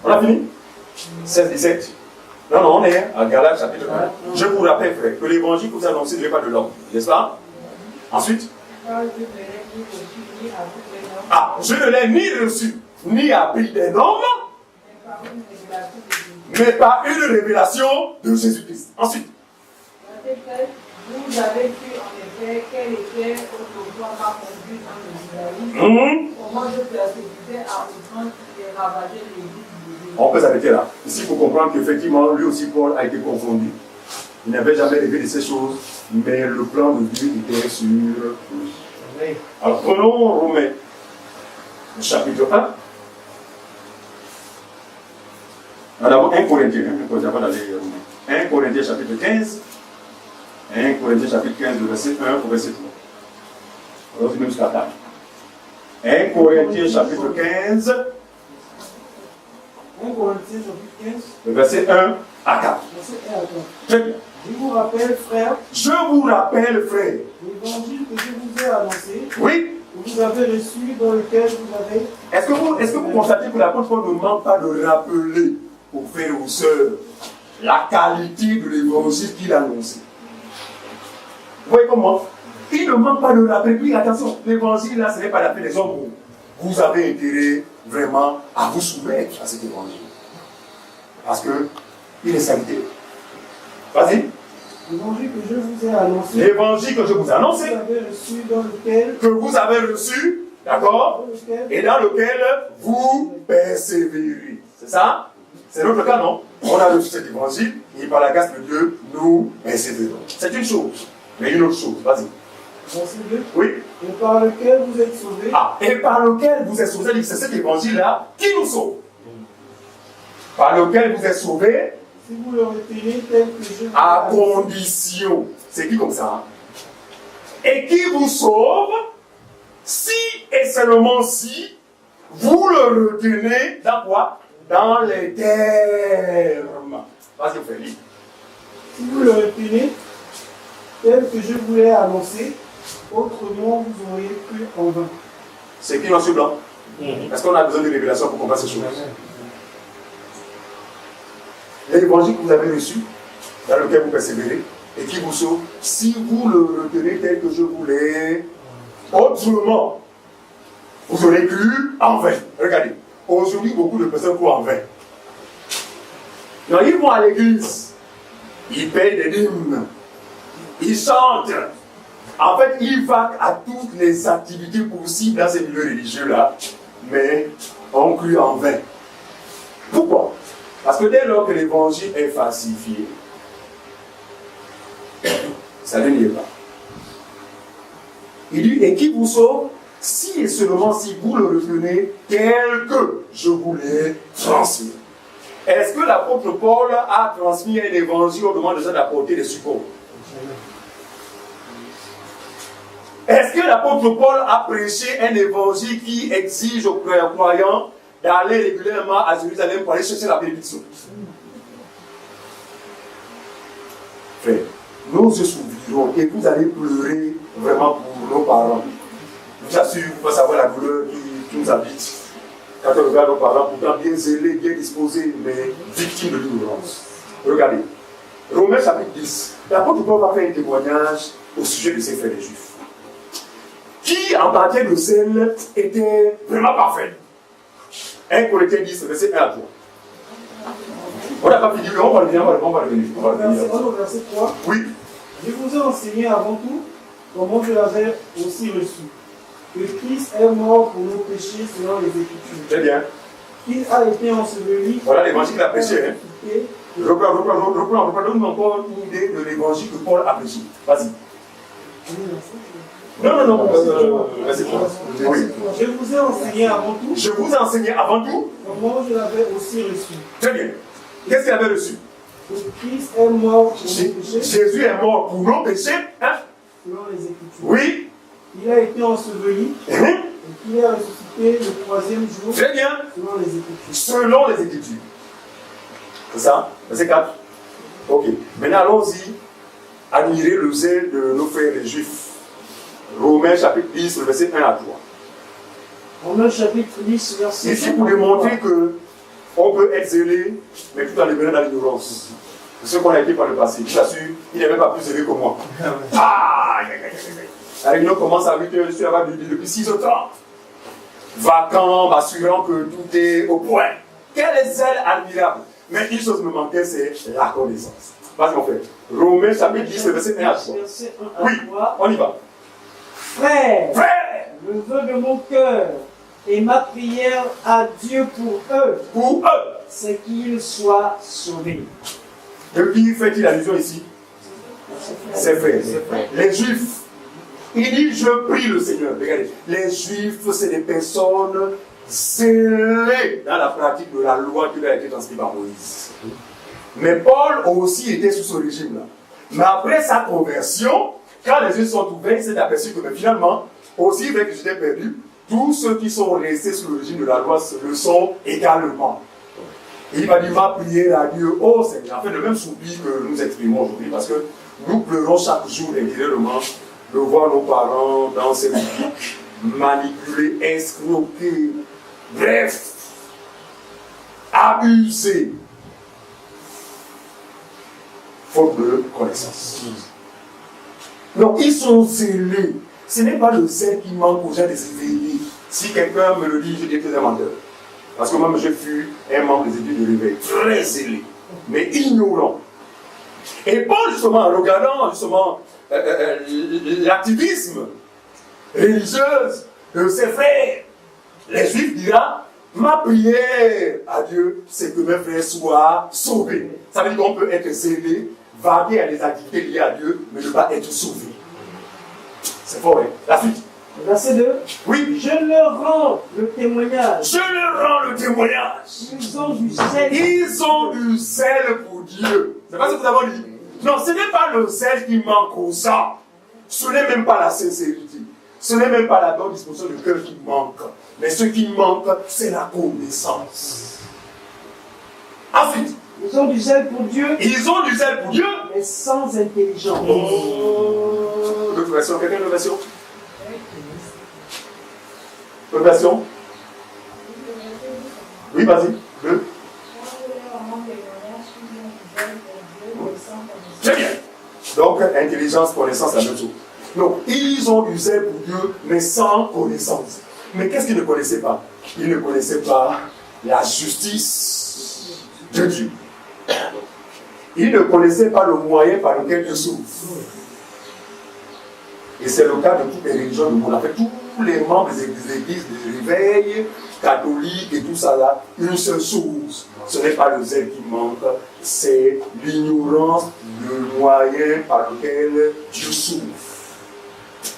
On a fini 16-17. Non, on est à Galates chapitre 1. Je vous rappelle, frère, que l'évangile que vous annoncez ne vient pas de l'homme, n'est-ce pas? Ensuite. Je ne l'ai ni reçu, ni appris d'un homme, mais par une révélation de Jésus-Christ. Ensuite. Vous avez vu en effet quel était autrefois ma conduite dans le judaïsme, comment je persécutais à outrance et ravageais l'église de Dieu. On peut s'arrêter là. Ici, il faut comprendre qu'effectivement, lui aussi, Paul a été confondu. Il n'avait jamais rêvé de ces choses, mais le plan de Dieu était sur lui. Alors, prenons Romains, chapitre 1. Alors, 1 Corinthiens, avant d'aller Romains. 1 Corinthiens, chapitre 15. 1 Corinthiens, chapitre 15, le verset 1 au verset 3. Alors, c'est même jusqu'à table. 1 Corinthiens, chapitre 15. 1 Corinthiens, chapitre 15. Le verset 1 à 4. Verset 1 à 4. Très bien. Je vous rappelle, frère. Je vous rappelle, frère. L'évangile que je vous ai annoncé. Oui. Que vous avez reçu, dans lequel vous avez. Est-ce que vous constatez que l'apôtre Paul ne manque pas de rappeler aux frères et aux sœurs la qualité de l'évangile qu'il a annoncé? Vous voyez comment? Il ne manque pas de rappeler. Puis attention, l'évangile là, ce n'est pas l'affaire des hommes. Vous avez intérêt vraiment à vous soumettre à cet évangile. Parce qu'il est salutaire. Vas-y. L'évangile que je vous ai annoncé. L'évangile que je vous ai annoncé. Que vous avez reçu, dans lequel. Que vous avez reçu, d'accord? Et dans lequel vous persévérez. C'est ça? C'est notre cas, non? On a reçu cet évangile et par la grâce de Dieu, nous persévérons. C'est une chose. Mais une autre chose, vas-y. Verset 2. Oui. Et par lequel vous êtes sauvés. Et par lequel vous êtes sauvés, c'est cet évangile-là qui nous sauve. Par lequel vous êtes sauvés. Si vous le retenez tel que je vous à condition. C'est qui comme ça? Et qui vous sauve si et seulement si vous le retenez dans quoi? Dans les termes. Vas-y, Félix. Si vous le retenez tel que je vous l'ai annoncé, autrement vous auriez cru en vain. C'est qui noir sur blanc? Est-ce qu'on a besoin de révélation pour comprendre ces choses? L'évangile que vous avez reçu, dans lequel vous persévérez, et qui vous sauve, si vous le retenez tel que je vous l'ai, autrement, vous aurez cru en vain. Regardez, aujourd'hui, beaucoup de personnes croient en vain. Non, ils vont à l'église, ils payent des dîmes, ils chantent. En fait, ils vaquent à toutes les activités possibles dans ces milieux religieux-là, mais on crie en vain. Pourquoi? Parce que dès lors que l'évangile est falsifié, ça ne l'est pas. Il dit, et qui vous sauve? Si et seulement si vous le reprenez tel que je vous l'ai transmis. Est-ce que l'apôtre Paul a transmis un évangile au demande de ça d'apporter des supports? Est-ce que l'apôtre Paul a prêché un évangile qui exige aux croyants d'aller régulièrement à Jérusalem pour aller chercher la bénédiction? Frère, nous se souviendrons et vous allez pleurer vraiment pour nos parents. Je vous assure, vous pouvez savoir la douleur qui nous habite. Quand on regarde nos parents, pourtant bien zélés, bien disposés, mais victimes de l'ignorance. Regardez, Romains chapitre 10. L'apôtre Paul va faire un témoignage au sujet de ses frères les Juifs. Qui, en matière de zèle, était vraiment parfait. 1 Corinthiens 10, verset 1 à 3. On n'a pas fini, on va le venir. Verset 3. Oui. Je vous ai enseigné avant tout comment je l'avais aussi reçu. Que Christ est mort pour nos péchés selon les Écritures. Très bien. Il a été enseveli. Voilà l'évangile qu'il a prêché. Reprends, donne-nous encore une idée de l'évangile que Paul a prêché. Vas-y. Non. Verset 3. Oui. Je vous ai enseigné avant tout. Je vous ai enseigné avant tout. Comment je l'avais aussi reçu. Très bien. Qu'est-ce qu'il avait reçu? Que Christ est mort pour nos péchés. Jésus est mort pour nos péchés. Hein? Selon les Écritures. Oui. Il a été enseveli. Et qu'il est ressuscité le troisième jour. Très bien. Selon les Écritures. Selon les Écritures. C'est ça? Verset 4. Ok. Maintenant, allons-y. Admirer le zèle de nos frères les Juifs. Romains chapitre 10, verset 1 à 3. Romains chapitre 10, verset 1. Ici, pour démontrer que on peut être zélé, mais tout en devenant dans l'ignorance. C'est ce qu'on a été par le passé. Je t'assure, il n'est même pas plus zélé que moi. La réunion commence à 8h, je suis là-bas depuis 6h30. Vacant, m'assurant que tout est au point. Quel zèle admirable. Mais une chose me manquait, c'est la connaissance. Vas-y, mon frère. Romains chapitre 10, verset 1 à 3. Oui, on y va. Frère, le vœu de mon cœur et ma prière à Dieu pour eux, c'est qu'ils soient sauvés. De qui fait-il allusion ici? Ses frères. Les Juifs. Il dit, je prie le Seigneur. Regardez, les Juifs, c'est des personnes zélées dans la pratique de la loi qui a été transmise par Moïse. Mais Paul aussi était sous ce régime-là. Mais après sa conversion, quand les yeux sont ouverts, il s'est aperçu que finalement, aussi vrai que j'étais perdu, tous ceux qui sont restés sous le régime de la loi le sont également. Et il va dire, ma prière à Dieu, oh Seigneur, en fait le même soupir que nous exprimons aujourd'hui, parce que nous pleurons chaque jour intérieurement de voir nos parents dans ces musiques, manipulés, escroqués, bref, abusés, faute de connaissance. Donc ils sont zélés. Ce n'est pas le zèle qui manque aux gens des éveillés. Si quelqu'un me le dit, je dis que c'est un menteur. Parce que moi, je fus un membre des études de réveil, très zélé, mais ignorant. Et Paul, justement, en regardant justement l'activisme religieuse de ses frères, les Juifs dira, ma prière à Dieu, c'est que mes frères soient sauvés. Ça veut dire qu'on peut être zélé, vaguer à des activités liées à Dieu, mais ne pas être sauvé. C'est fort, hein? La suite. Verset 2. Oui. Je leur rends le témoignage. Je leur rends le témoignage. Ils ont du zèle. Ils ont du zèle pour Dieu. C'est pas ce que nous avons dit. Non, ce n'est pas le zèle qui manque aux gens. Ce n'est même pas la sincérité. Ce n'est même pas la bonne disposition du cœur qui manque. Mais ce qui manque, c'est la connaissance. Ensuite, ils ont du zèle pour Dieu. Ils ont du zèle pour Dieu. Mais sans intelligence. D'autres versions, quelqu'un d'autre version? D'autres versions? Oui, vas-y. Deux. Très bien. Donc, intelligence, connaissance, la même chose. Donc, ils ont du zèle pour Dieu, mais sans connaissance. Mais qu'est-ce qu'ils ne connaissaient pas? Ils ne connaissaient pas la justice de Dieu. Ils ne connaissaient pas le moyen par lequel Dieu sauve. Et c'est le cas de toutes les religions du monde. En fait, tous les membres des églises de réveil, catholiques et tout ça là, une seule chose. Ce n'est pas le zèle qui manque, c'est l'ignorance du moyen par lequel Dieu sauve.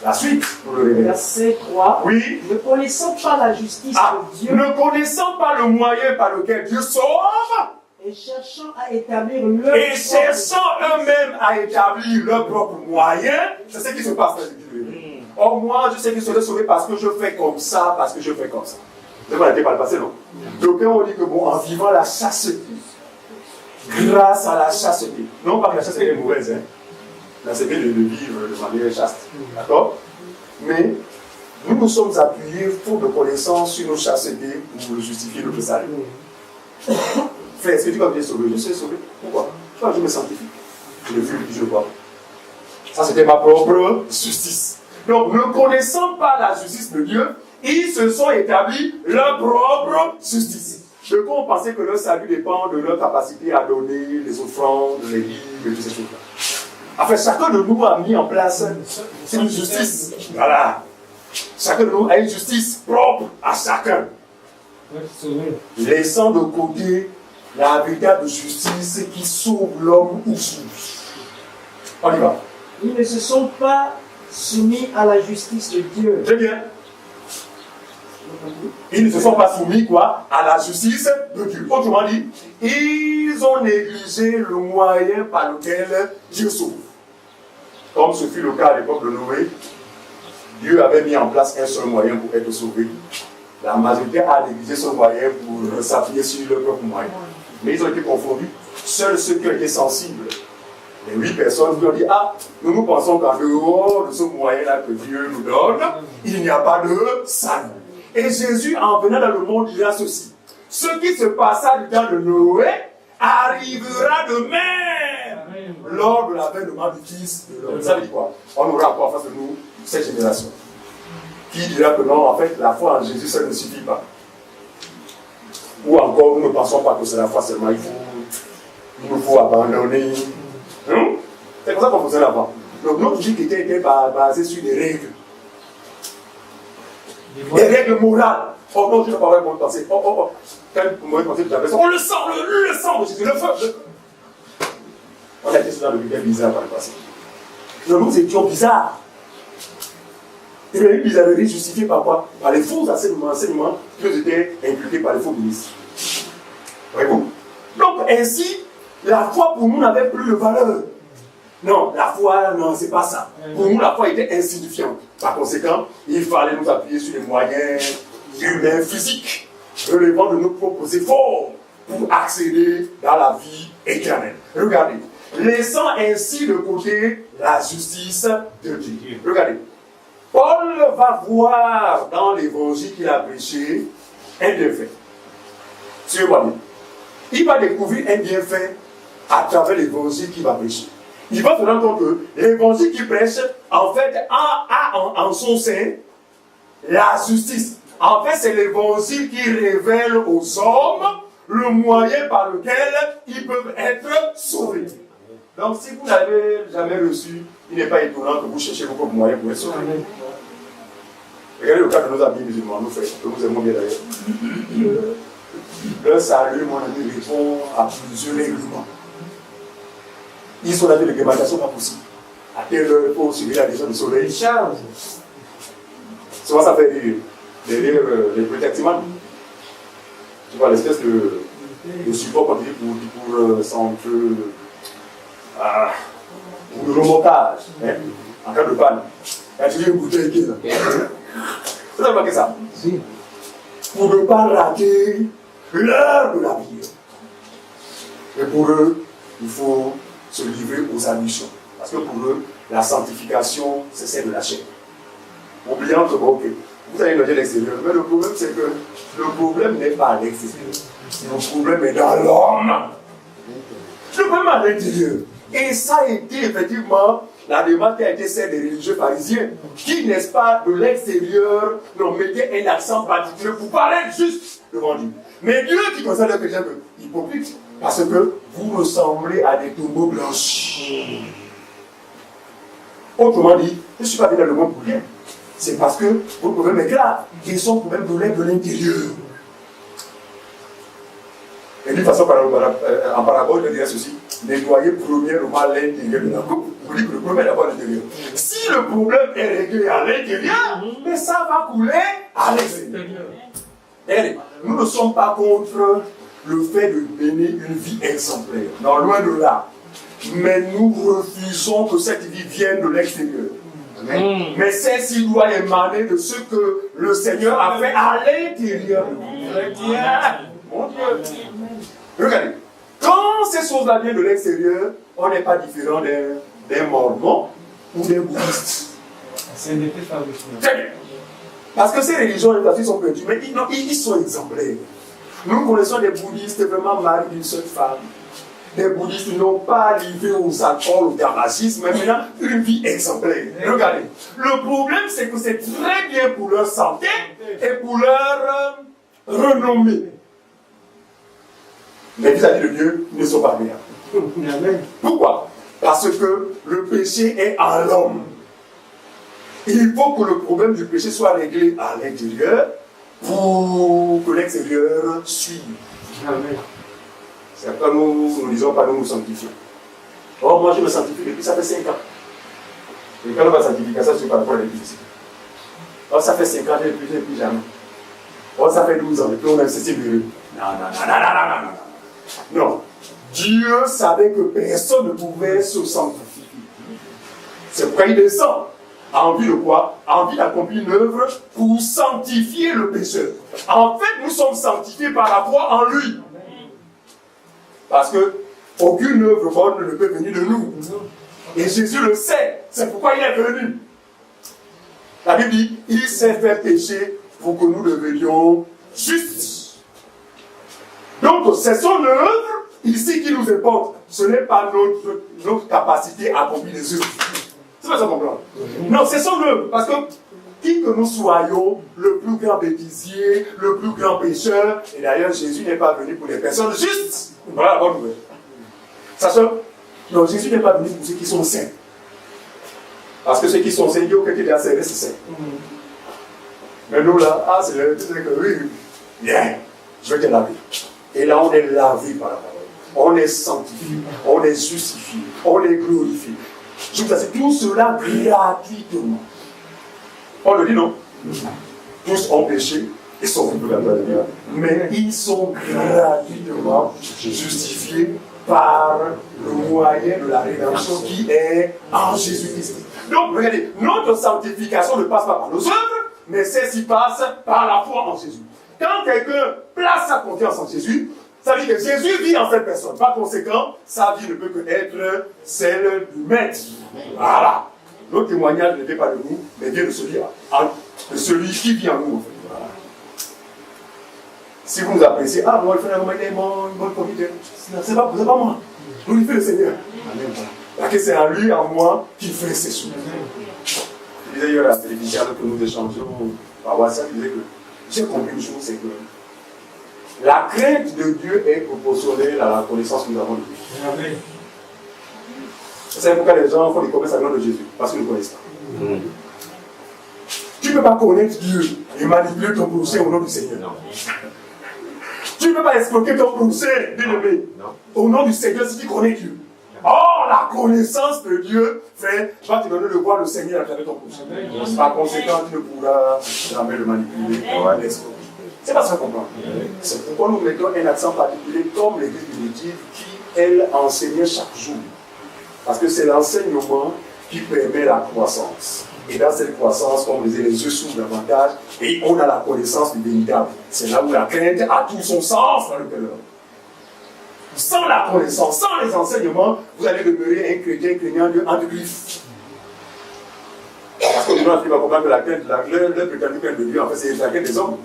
La suite, pour le réveil. Verset 3. Oui. Ne connaissant pas la justice de Dieu Ne connaissant pas le moyen par lequel Dieu sauve, et cherchant à établir et cherchant eux-mêmes à établir leur propre moyen, c'est ce qui se passe dans l'Église. Or, moi, je sais que je serai sauvé parce que je fais comme ça, parce que je fais comme ça. C'est pas été par le passé, non? Donc, on dit que bon, en vivant la chasteté, grâce à la chasteté, non pas que la chasteté est mauvaise, hein. Là, c'est bien de vivre de manière chaste. D'accord? Mais nous nous sommes appuyés, faute de connaissance, sur nos chastetés pour justifier notre salut. Frère, est-ce que tu vas bien sauver? Je suis sauvé. Pourquoi? Je me sanctifie. Je le vis, je le vois. Ça, c'était ma propre justice. Donc, ne connaissant pas la justice de Dieu, ils se sont établis leur propre justice. De quoi on pensait que leur salut dépend de leur capacité à donner les offrandes, les livres et toutes ces choses-là. Enfin, chacun de nous a mis en place une justice. Voilà. Chacun de nous a une justice propre à chacun. Laissant de côté la véritable justice qui sauve l'homme ou sauve. On y va. Ils ne se sont pas soumis à la justice de Dieu. Très bien. Ils ne se sont pas soumis quoi? À la justice de Dieu. Autrement dit, ils ont négligé le moyen par lequel Dieu sauve. Comme ce fut le cas à l'époque de Noé, Dieu avait mis en place un seul moyen pour être sauvé. La majorité a négligé ce moyen pour s'appuyer sur leur propre moyen. Mais ils ont été confondus. Seuls ceux qui ont été sensibles, les 8 personnes, lui ont dit, ah, nous pensons qu'en dehors de ce moyen-là que Dieu nous donne, il n'y a pas de salut. Et Jésus, en venant dans le monde, dira ceci. Ce qui se passa du temps de Noé arrivera de même lors de l'avènement du Fils de l'homme. Ça veut dire quoi? On aura encore en face de nous cette génération qui dira que non, en fait, la foi en Jésus, ça ne suffit pas. Ou encore, nous ne pensons pas que c'est la foi seulement, il nous faut abandonner. C'est comme ça qu'on faisait là-bas. Donc notre vie qui était basée sur des règles. Des règles morales. Oh non, je ne vais pas avoir bonne pensée. Oh. Quand mauvais pensée de la personne, on le sent, le sang de Jésus, le feu. On a été dans le milieu bizarre par le passé. Donc nous étions bizarres. Et une bizarrerie justifiée par quoi? Par les faux enseignements qui nous étaient inculqués par les faux ministres. Voyez-vous? Donc ainsi, la foi pour nous n'avait plus de valeur. Non, la foi, non, c'est pas ça. Pour nous, la foi était insignifiante. Par conséquent, il fallait nous appuyer sur les moyens humains, physiques, relevant de nos propres efforts pour accéder dans la vie éternelle. Regardez, laissant ainsi de côté la justice de Dieu. Regardez, Paul va voir dans l'évangile qu'il a prêché un bienfait. Suivez-moi bien. Il va découvrir un bienfait à travers l'évangile qu'il va prêcher. Il va se rendre compte que l'évangile qu'il prêche, en fait, a en son sein la justice. En fait, c'est l'évangile qui révèle aux hommes le moyen par lequel ils peuvent être sauvés. Donc, si vous n'avez jamais reçu, il n'est pas étonnant que vous cherchiez vos propres moyens pour être sauvés. Regardez le cas de nos amis musulmans, nous frères, que nous aimons bien d'ailleurs. Leur salut, mon ami, répond à plusieurs règlements. Ils sont dans des réglementations pas possibles. À quelle heure il faut suivre la direction du soleil? Charge. Souvent ça fait derrière les prétextiments. Tu vois, l'espèce de support qu'on dit pour centre, pour le remontage, hein, en cas de panne. Quand tu dis une bouteille qui est là. Vous avez remarqué ça? Si. Pour ne pas rater l'heure de la vie. Et pour eux, il faut se livrer aux ambitions. Parce que pour eux, la sanctification, c'est celle de la chair. Oubliant que, ok, vous allez noter l'extérieur, mais le problème, c'est que le problème n'est pas à l'extérieur. Le problème est dans l'homme. Le problème est à l'intérieur. Et ça a été effectivement la démarche qui a été celle des religieux pharisiens, qui, n'est-ce pas, de l'extérieur, n'ont mis un accent particulier pour paraître juste devant Dieu. Mais Dieu qui considère quelqu'un hypocrite, parce que vous ressemblez à des tombeaux blanchis. Autrement dit, je ne suis pas venu dans le monde pour rien. C'est parce que votre problème est grave. Et son problème relève de l'intérieur. Et d'une façon, en parabole, je dirais ceci: nettoyez premièrement l'intérieur de la coupe. Vous dites que le problème est d'abord à l'intérieur. Si le problème est réglé à l'intérieur, mais ça va couler à l'extérieur. Et nous ne sommes pas contre le fait de mener une vie exemplaire. Non, loin de là. Mais nous refusons que cette vie vienne de l'extérieur. Mais celle-ci doit émaner de ce que le Seigneur a fait à l'intérieur. Mon Dieu. Regardez, quand ces choses-là viennent de l'extérieur, on n'est pas différent d'un mormon ou d'un bouddhiste. C'est un effet favorable. Très bien. Parce que ces religions, ils sont perdus, mais ils sont exemplaires. Nous connaissons des bouddhistes vraiment mariés d'une seule femme. Des bouddhistes n'ont pas arrivé aux alcools, au tabagisme, mais maintenant une vie exemplaire. Regardez, le problème c'est que c'est très bien pour leur santé et pour leur renommée. Mais vis-à-vis de Dieu, ils ne sont pas bien. Pourquoi? Parce que le péché est en l'homme. Il faut que le problème du péché soit réglé à l'intérieur pour que l'extérieur suive. Amen. C'est après nous ne disons pas nous sanctifions. Oh, moi je me sanctifie depuis ça fait 5 ans. Et quand on va sanctifier, ça c'est par rapport à l'église. Oh, ça fait 5 ans, je n'ai plus jamais. Oh, ça fait 12 ans, et puis on a cessé de vivre. Non. Dieu savait que personne ne pouvait se sanctifier. C'est pourquoi il descend. En vue de quoi? En vue d'accomplir une œuvre pour sanctifier le pécheur. En fait, nous sommes sanctifiés par la foi en lui. Parce que aucune œuvre bonne ne peut venir de nous. Et Jésus le sait. C'est pourquoi il est venu. La Bible dit, il s'est fait pécher pour que nous devenions justes. Donc, c'est son œuvre ici qui nous importe. Ce n'est pas notre capacité à accomplir les œuvres. C'est pas ça comprendre. Non, c'est son œuvre. Parce que qui que nous soyons, le plus grand bêtisier, le plus grand pécheur, et d'ailleurs Jésus n'est pas venu pour les personnes justes. Voilà la bonne nouvelle. Sachant, non, Jésus n'est pas venu pour ceux qui sont saints. Parce que ceux qui sont saints, il y a quelqu'un qui a servi, c'est saint. Mais nous là, c'est le truc que oui, bien, je vais te laver. Et là, on est lavé par la parole. On est sanctifié, on est justifié, on est glorifié. Je vous assure, tout cela gratuitement. On le dit, non? Tous ont péché et sont venus de la Dieu. Mais ils sont gratuitement justifiés par le moyen de la rédemption qui est en Jésus-Christ. Donc, regardez, notre sanctification ne passe pas par nos œuvres, mais celle-ci passe par la foi en Jésus. Quand quelqu'un place sa confiance en Jésus, ça veut dire que Jésus vit en cette personne. Par conséquent, sa vie ne peut que être celle du Maître. Voilà. Notre témoignage ne vient pas de nous, mais vient de celui qui vit en nous. En fait. Voilà. Si vous nous appréciez, ah, moi, le frère, il est une bonne comité. C'est pas moi. Glorifiez le Seigneur. Parce que c'est en lui, en moi, qui fait ces choses. Je disais hier à la télévision que nous échangeons par WhatsApp, je disais que j'ai compris une chose, c'est que la crainte de Dieu est proportionnelle à la connaissance que nous avons de Dieu. Amen. C'est pourquoi les gens font des commerces à nom de Jésus, parce qu'ils ne connaissent pas. Tu ne peux pas connaître Dieu et manipuler ton procès au nom du Seigneur. Non. Tu ne peux pas escroquer ton procès, bien-aimé, au nom du Seigneur si tu connais Dieu. Or, la connaissance de Dieu va te donner de voir le Seigneur à travers ton procès. Par conséquent, tu ne pourras jamais le manipuler ou l'escroquer. C'est pas ça qu'on comprend. C'est pourquoi nous mettons un accent particulier comme l'église primitive qui, elle, enseignait chaque jour. Parce que c'est l'enseignement qui permet la croissance. Et dans cette croissance, comme on disait, les yeux s'ouvrent davantage et on a la connaissance du véritable. C'est là où la crainte a tout son sens dans le cœur. Sans la connaissance, sans les enseignements, vous allez demeurer un chrétien craignant Dieu entre griffes. Parce que nous avons comprendre que la crainte, le prétendu crainte de Dieu, en fait, c'est la crainte des hommes.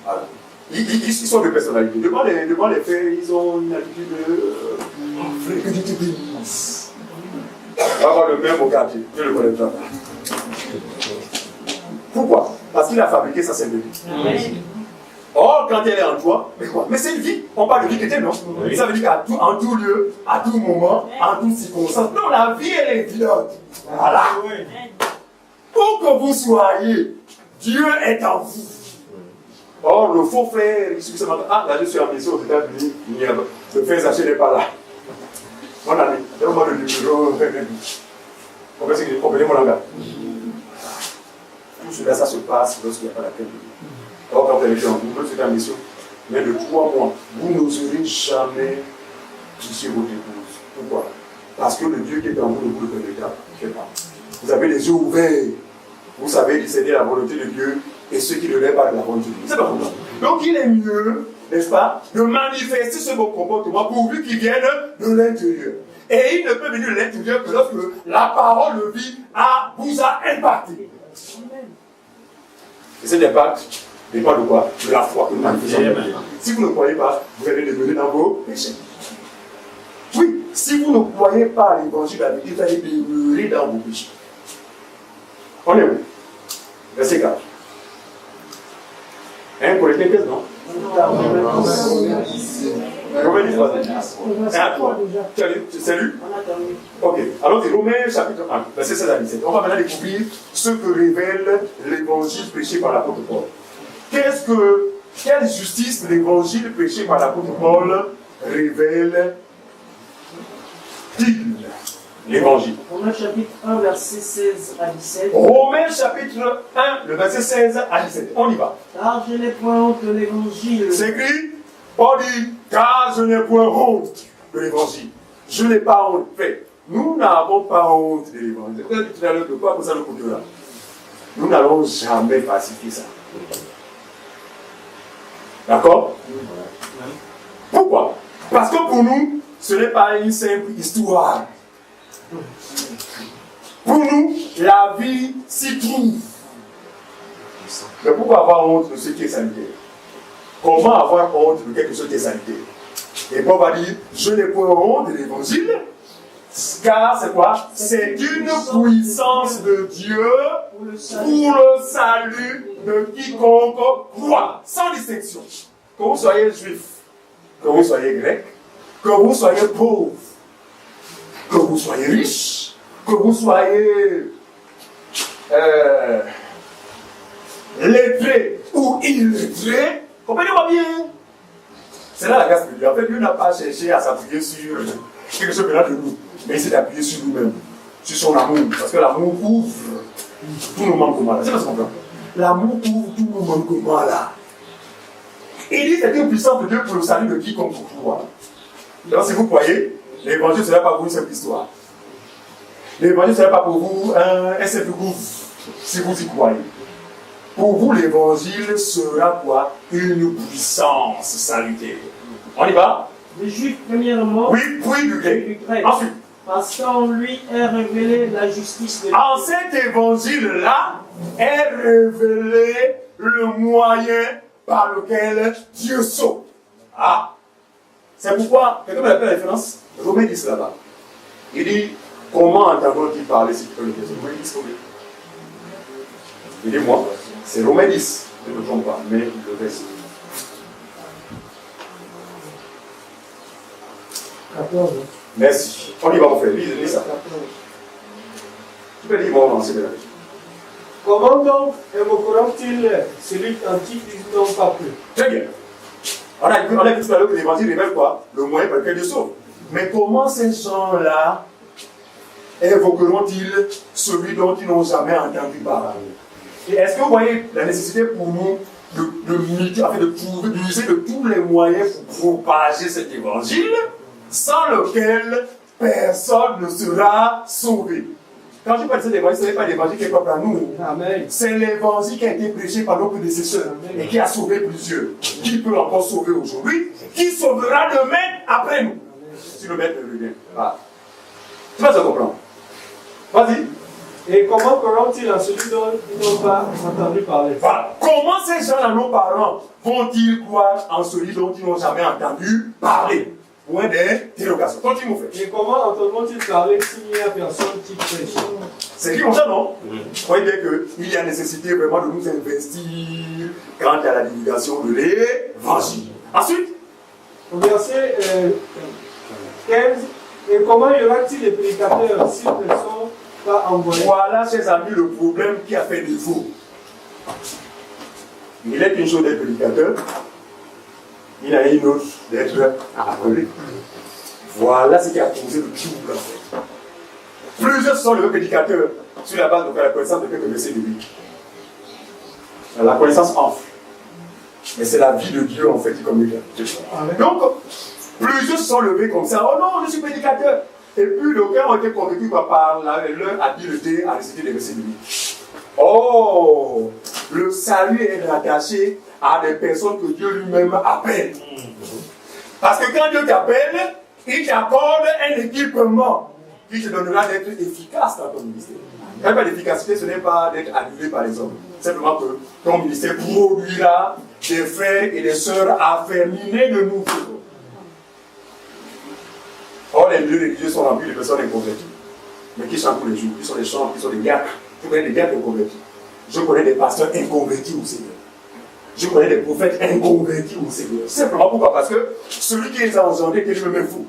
Voilà. Ils sont des personnalités. Devant les faits, ils ont une attitude de fréquentité. va avoir le même au quartier. Dieu le connaît pas. Pourquoi? Parce qu'il a fabriqué sa sainte vie. Or, quand elle est en toi, mais quoi? Mais c'est une vie. On parle de vie chrétienne, non? Oui. Ça veut dire qu'en tout lieu, à tout moment, en toute circonstance. Non, la vie, elle est vivante. Voilà. Pour que vous soyez, Dieu est en vous. Or, le faux frère, il suffit seulement. Ah, là, je suis en mission aux États-Unis. Le frère Zaché n'est pas là. Mon ami, donne-moi le numéro. Comprenez mon langage. Tout cela, ça se passe lorsqu'il n'y a pas la crainte de Dieu. Or, quand elle est en vous, vous êtes en mission, mais de 3 mois, vous n'oserez jamais toucher votre épouse. Pourquoi? Parce que le Dieu qui est en vous ne vous le connaît pas. Vous avez les yeux ouverts. Vous savez discerner la volonté de Dieu et ceux qui ne l'est pas de la volonté de Dieu. C'est pas comme ça. Donc, il est mieux, n'est-ce pas, de manifester ce bon comportement pourvu qu'il vienne de l'intérieur. Et il ne peut venir de l'intérieur que lorsque la parole de vie vous a impacté. Et cet impact dépend de quoi? De la foi que nous manifestons. Si vous ne croyez pas, vous allez demeurer dans vos péchés. Oui, si vous ne croyez pas à l'évangile de la vérité, vous allez demeurer dans vos péchés. On est où? Verset 4. 1 Corinthiens 15, non? Romains 10, tu as lu? C'est lu? Ok. Alors c'est Romains chapitre 1, verset 16 à 17. On va maintenant découvrir ce que révèle l'évangile prêché par l'apôtre Paul. Quelle justice l'évangile prêché par l'apôtre Paul révèle-t-il? L'évangile. Romains chapitre 1, verset 16 à 17. Romains chapitre 1, le verset 16 à 17. On y va. Car je n'ai point honte de l'évangile. C'est écrit, Paul dit, car je n'ai point honte de l'évangile. Je n'ai pas honte. Fait, nous n'avons pas honte de l'évangile. Vous avez dit tout à l'heure de quoi pour ça le côté là? Nous n'allons jamais pacifier ça. D'accord? Pourquoi? Parce que pour nous, ce n'est pas une simple histoire. Pour nous, la vie s'y trouve. Mais pourquoi avoir honte de ce qui est sanitaire? Comment avoir honte de quelque chose qui est sanitaire? Et Paul va dire, je n'ai point honte de l'évangile, car c'est quoi? C'est une puissance de Dieu pour le salut de quiconque croit, sans distinction. Que vous soyez juif, que vous soyez grec, que vous soyez pauvre, que vous soyez riche, que vous soyez lettré ou illettré, comprenez-moi bien. C'est là la grâce de Dieu. En fait, Dieu n'a pas cherché à s'appuyer sur quelque chose de nous, mais il s'est appuyé sur nous-mêmes, sur son amour, parce que l'amour ouvre tous nos manquements. C'est pas ce qu'on comprend. L'amour ouvre tous nos manquements là. Il dit que c'est une puissance de Dieu pour le salut de quiconque croit. Donc si vous croyez, l'évangile ne sera pas pour vous une simple histoire. L'évangile ne sera pas pour vous un simple goût, si vous y croyez. Pour vous, l'évangile sera quoi? Une puissance salutaire. On y va? Le juif, premièrement. Oui, puis du grec. Ensuite. Parce qu'en lui est révélée la justice de Dieu. En cet évangile-là est révélé le moyen par lequel Dieu sauve. Ah! C'est pourquoi, quelqu'un me rappelle la référence? Romains 10 là-bas. Il dit, comment entendront-ils parler si tu peux le dire? Romains 10, il dit, moi, c'est Romains 10, je ne me trompe pas, mais le verset. 14. Merci. On y va, mon frère. Lis ça. Tu peux lire, moi, on va là. Comment donc évoqueront-ils celui qui ils n'ont pas cru? Très bien. On a vu tout à l'heure que l'évangile révèle quoi? Le moyen par lequel Dieu sauve. Mais comment ces gens-là évoqueront-ils celui dont ils n'ont jamais entendu parler? Et est-ce que vous voyez la nécessité pour nous d'user de tous les moyens pour propager cet évangile, sans lequel personne ne sera sauvé? Quand je parle de cet évangile, ce n'est pas l'évangile qui est propre à nous. Amen. C'est l'évangile qui a été prêché par nos prédécesseurs et qui a sauvé plusieurs. Qui peut encore sauver aujourd'hui? Qui sauvera demain après nous? Si le maître revient. Ah. Tu vas te comprendre. Vas-y. Et comment croiront-ils en celui dont ils n'ont pas entendu parler? Voilà. Comment ces gens-là, nos parents, vont-ils croire en celui dont ils n'ont jamais entendu parler? point d'interrogation. Continue, mon frère. Et comment entendront-ils parler s'il n'y a personne qui prêche? C'est dit comme ça, non? Vous voyez bien qu'il y a nécessité vraiment de nous investir quant à la divulgation de l'évangile. Ensuite, Au verset 15, et comment y aura-t-il des prédicateurs s'ils ne sont pas envoyés? voilà, chers amis, le problème qui a fait défaut. Il est une chose d'être prédicateur, il y a une autre d'être appelé. Voilà ce qui a causé le trouble en fait. Plusieurs sont les prédicateurs sur la base de la connaissance de quelques versets bibliques. La connaissance enfle. Mais c'est la vie de Dieu en fait qui communique. Donc, plusieurs se sont levés comme ça. Oh non, je suis prédicateur. Et puis, d'aucuns ont été convaincus par leur habileté à réciter les versets bibliques. Oh, le salut est rattaché à des personnes que Dieu lui-même appelle. Parce que quand Dieu t'appelle, il t'accorde un équipement qui te donnera d'être efficace dans ton ministère. Quand il y a l'efficacité, ce n'est pas d'être annulé par les hommes. Simplement que ton ministère produira des frères et des sœurs afferminés de nous. Or, les lieux religieux sont remplis de personnes inconverties, mais qui chantent tous les jours. Ils sont des chants, ils sont des diacres. Je connais des diacres inconvertis. Je connais des pasteurs inconvertis au Seigneur. Je connais des prophètes inconvertis au Seigneur. Simplement pourquoi? Parce que celui qui les a engendrés, qui est lui-même faux.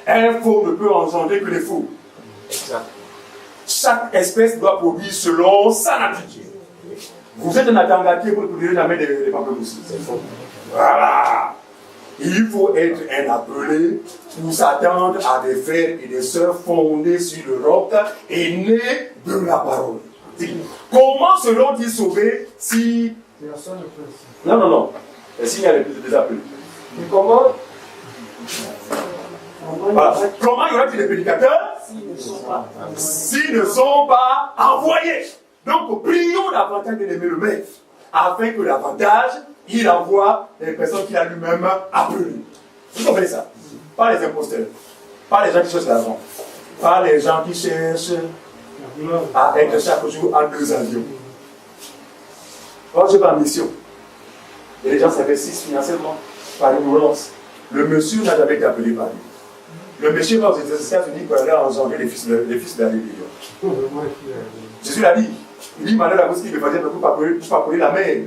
Un faux ne peut engendrer que les faux. Exact. Chaque espèce doit produire selon sa nature. Vous êtes un attangatier, vous ne produirez jamais des pamplemousses. C'est faux. Voilà. Il faut être un appelé pour s'attendre à des frères et des sœurs fondés sur le roc et nés de la parole. Comment seront-ils sauvés si... Non. S'il y a des appelés. Et comment voilà. Comment y aura-t-il des prédicateurs s'ils ne sont pas envoyés? Donc, prions davantage de l'aimer le maître, afin que davantage, il envoie les personnes qu'il a lui-même appelées. Vous comprenez ça? Pas les imposteurs, pas les gens qui cherchent l'argent, pas les gens qui cherchent à être chaque jour en 2 avions. Quand je vais en mission, et les gens s'investissent financièrement par ignorance, le monsieur n'a jamais été appelé par lui. Le monsieur va aux États-Unis pour aller engendrer les fils de la rébellion. Jésus l'a dit. Il dit malheur à vous qui me faisait pour parcourir la mer,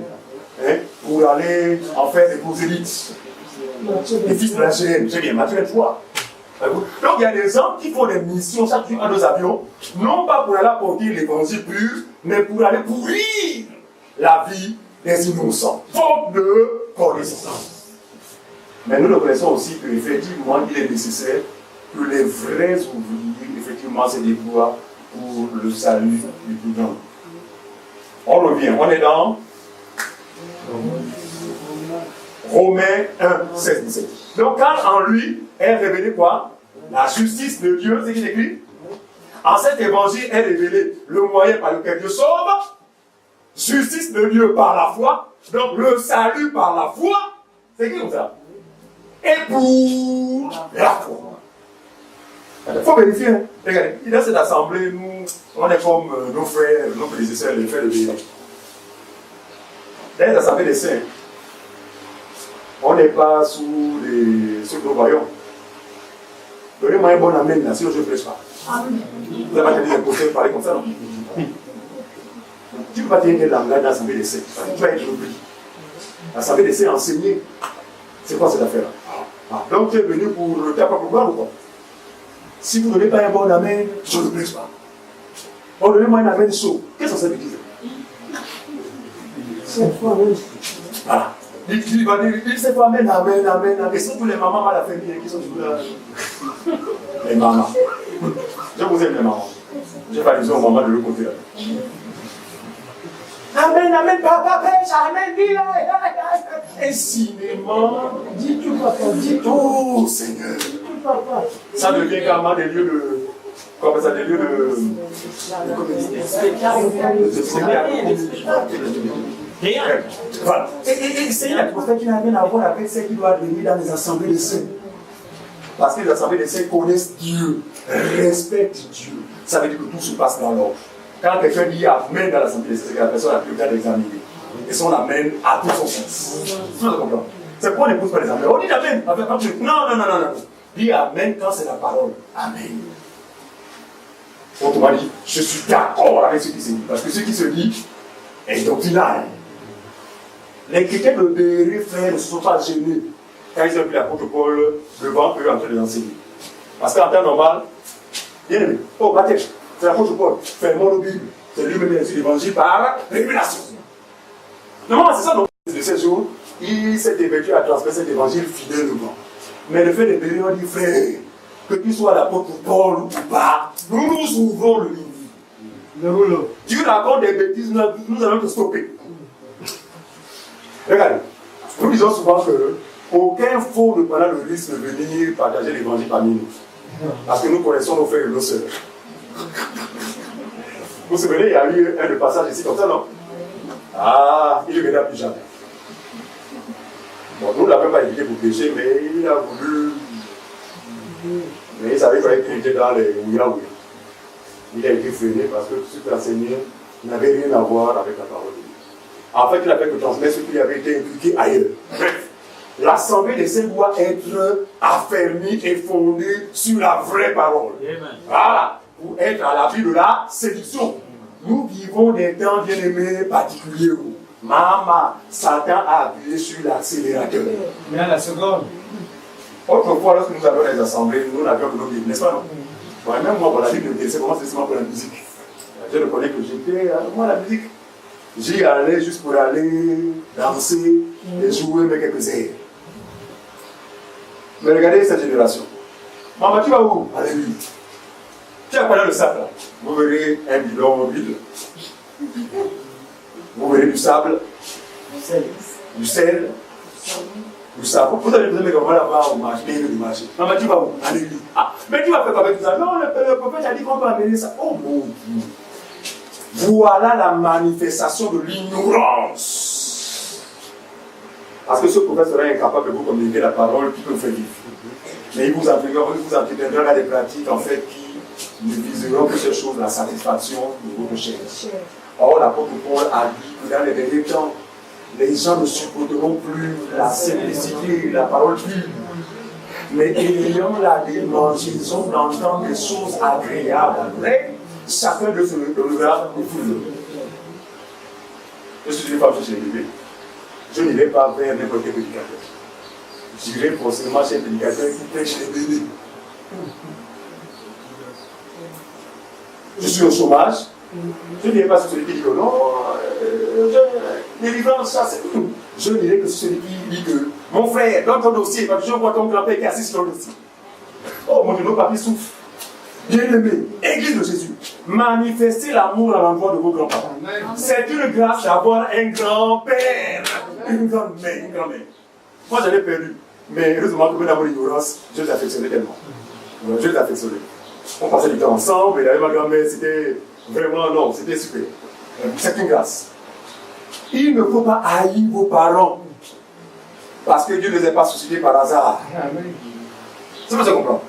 hein, pour aller en faire des prosélytes. Les fils de la GN, j'ai bien, Matthieu 23. Donc il y a des gens qui font des missions chaque jour en 2 avions, non pas pour aller apporter l'évangile pur, mais pour aller pourrir la vie des innocents, faute de connaissance. Mais nous reconnaissons aussi qu'effectivement, il est nécessaire que les vrais ouvriers, effectivement, se déploient pour le salut du plus grand. On revient, on est dans Romains 1, 16, 17. Donc, quand en lui est révélé quoi? La justice de Dieu, c'est ce qu'il écrit. En cet évangile est révélé le moyen par lequel Dieu sauve, justice de Dieu par la foi, donc le salut par la foi, c'est écrit comme ça. Et pour la foi. Il faut vérifier. Hein. Regardez, dans cette assemblée, nous, on est comme nos frères, nos prédécesseurs, les frères de Dieu. Dans les assemblées des saints, on n'est pas sous ceux que nous voyons. Donnez-moi un bon amen là, sinon je ne prêche pas. Vous n'avez pas tenir des posteurs parler comme ça, non? Tu ne peux pas tenir un langage dans l'assemblée des saints. Tu vas être repris. L'assemblée des saints enseigner. C'est quoi cette affaire-là? Ah, donc tu es venu pour ta propre gloire ou quoi? Si vous ne donnez pas un bon amen, je ne prêche pas. Oh, donnez-moi un amen chaud. Qu'est-ce que ça veut dire? Voilà. Il va dire, cette fois, amen, amen, amen, amen. Et c'est tous les mamans mal affaiblies qui sont toujours là. Les mamans. Je vous aime les mamans. Je n'ai pas les aux mamans de l'autre côté là. Amen, amen, papa, pêche, amen, dis-le. Et cinéma, dis tout, papa, dis tout. Oh, Seigneur. Ça devient carrément des lieux de. Comment ça, des lieux de. Voilà. Et c'est un prophète qui n'a rien à voir avec ceux qui doivent venir dans les assemblées de saints. Parce que les assemblées de saints connaissent Dieu, respectent Dieu. Ça veut dire que tout se passe dans l'ordre. Quand quelqu'un dit amen dans l'assemblée de saints, c'est que la personne a plus le temps d'examiner. Et son amen a tout son sens. Tu comprends? C'est pourquoi on n'épouse pas les amen. On dit amen. Non. Dis Amen quand c'est la parole. Amen. Autrement dit, je suis d'accord avec ce qui se dit. Parce que ce qui se dit est doctrinal. Les chrétiens de Béret, frères, ne se sont pas gênés quand ils ont vu l'apôtre Paul devant eux en train de l'enseigner. Parce qu'en temps normal, bien aimé, oh baptême, c'est l'apôtre Paul, fermons nos Bibles, c'est lui-même qui l'évangile par révélation. Normalement, c'est ça, donc, de ces jours, il s'est dévêtu à transmettre cet évangile fidèlement. Mais le fait de Béret, on dit, frère, que tu sois l'apôtre Paul ou pas, nous ouvrons le livre. Tu racontes des bêtises, nous allons te stopper. Regardez, nous disons souvent que aucun faux ne prendra le risque de venir partager l'évangile parmi nous. Parce que nous connaissons nos frères et nos sœurs. Vous vous souvenez, il y a eu un passage ici comme ça, non? Ah, il ne viendra plus jamais. Bon, nous ne l'avons pas invité pour pécher, mais il a voulu. Mais il savait qu'il était dans les ouïa-ouïa. Il a été freiné parce que ce qu'il enseignait n'avait rien à voir avec la parole de Dieu. En fait, il a fait que transmettre ce qui avait été impliqué ailleurs. Bref, l'assemblée des saints doit être affermie et fondée sur la vraie parole. Amen. Voilà, pour être à l'abri de la séduction. Nous vivons des temps bien aimés particuliers où Maman, Satan a appuyé sur l'accélérateur. Mais la seconde. Autrefois, lorsque nous avions les assemblées, nous n'avions que nos Bibles, n'est-ce pas, non? Ouais, même moi, pour la Bible, c'est comment c'est seulement pour la musique. Je reconnais que j'étais, moi, la musique. J'y allais juste pour aller danser et jouer mes quelques airs. Mais regardez cette génération. Maman, tu vas où? Alléluia. Tu as pas le sable là. Vous verrez un bidon vide. Vous verrez du sable, du sel, du savon. Vous allez me comment là-bas au marché, du marché. Maman, tu vas où? Alléluia. Ah, mais tu vas faire quoi avec tout ça? Non, le prophète a dit qu'on peut amener ça. Oh mon Dieu. Voilà la manifestation de l'ignorance. Parce que ce prophète sera incapable de vous communiquer la parole qui peut vous faire vivre. Mais il vous entraînera à des pratiques en fait qui ne viseront que ces choses, la satisfaction de votre chair. Or, l'apôtre Paul a dit que dans les derniers temps, les gens ne supporteront plus la simplicité, la parole pure, mais ayant la démangeaison d'entendre des choses agréables. Chacun de se donnera des foules. Je suis une femme, je suis élevé. Je n'irai pas vers n'importe quel prédicateur. J'irai forcément chez un prédicateur qui prêche les bébés. Je suis au chômage. Je n'irai pas sur celui qui dit que non, délivrance, ça c'est tout. Je n'irai que sur celui qui dit que mon frère, donne ton dossier, parce que je vois ton grand-père qui est assis sur le dossier. Oh mon Dieu, nos papiers souffrent. Bien-aimé, Église de Jésus, manifestez l'amour à l'endroit de vos grands-parents. C'est une grâce d'avoir un grand-père, une grand-mère, une grand-mère. Moi j'en ai perdu, mais heureusement que dans mon ignorance, je les affectionnais tellement. Je les affectionnais. On passait du temps ensemble, et avec ma grand-mère, c'était vraiment, non, c'était super. C'est une grâce. Il ne faut pas haïr vos parents, parce que Dieu ne les a pas suscités par hasard. C'est pas ça qu'on comprend.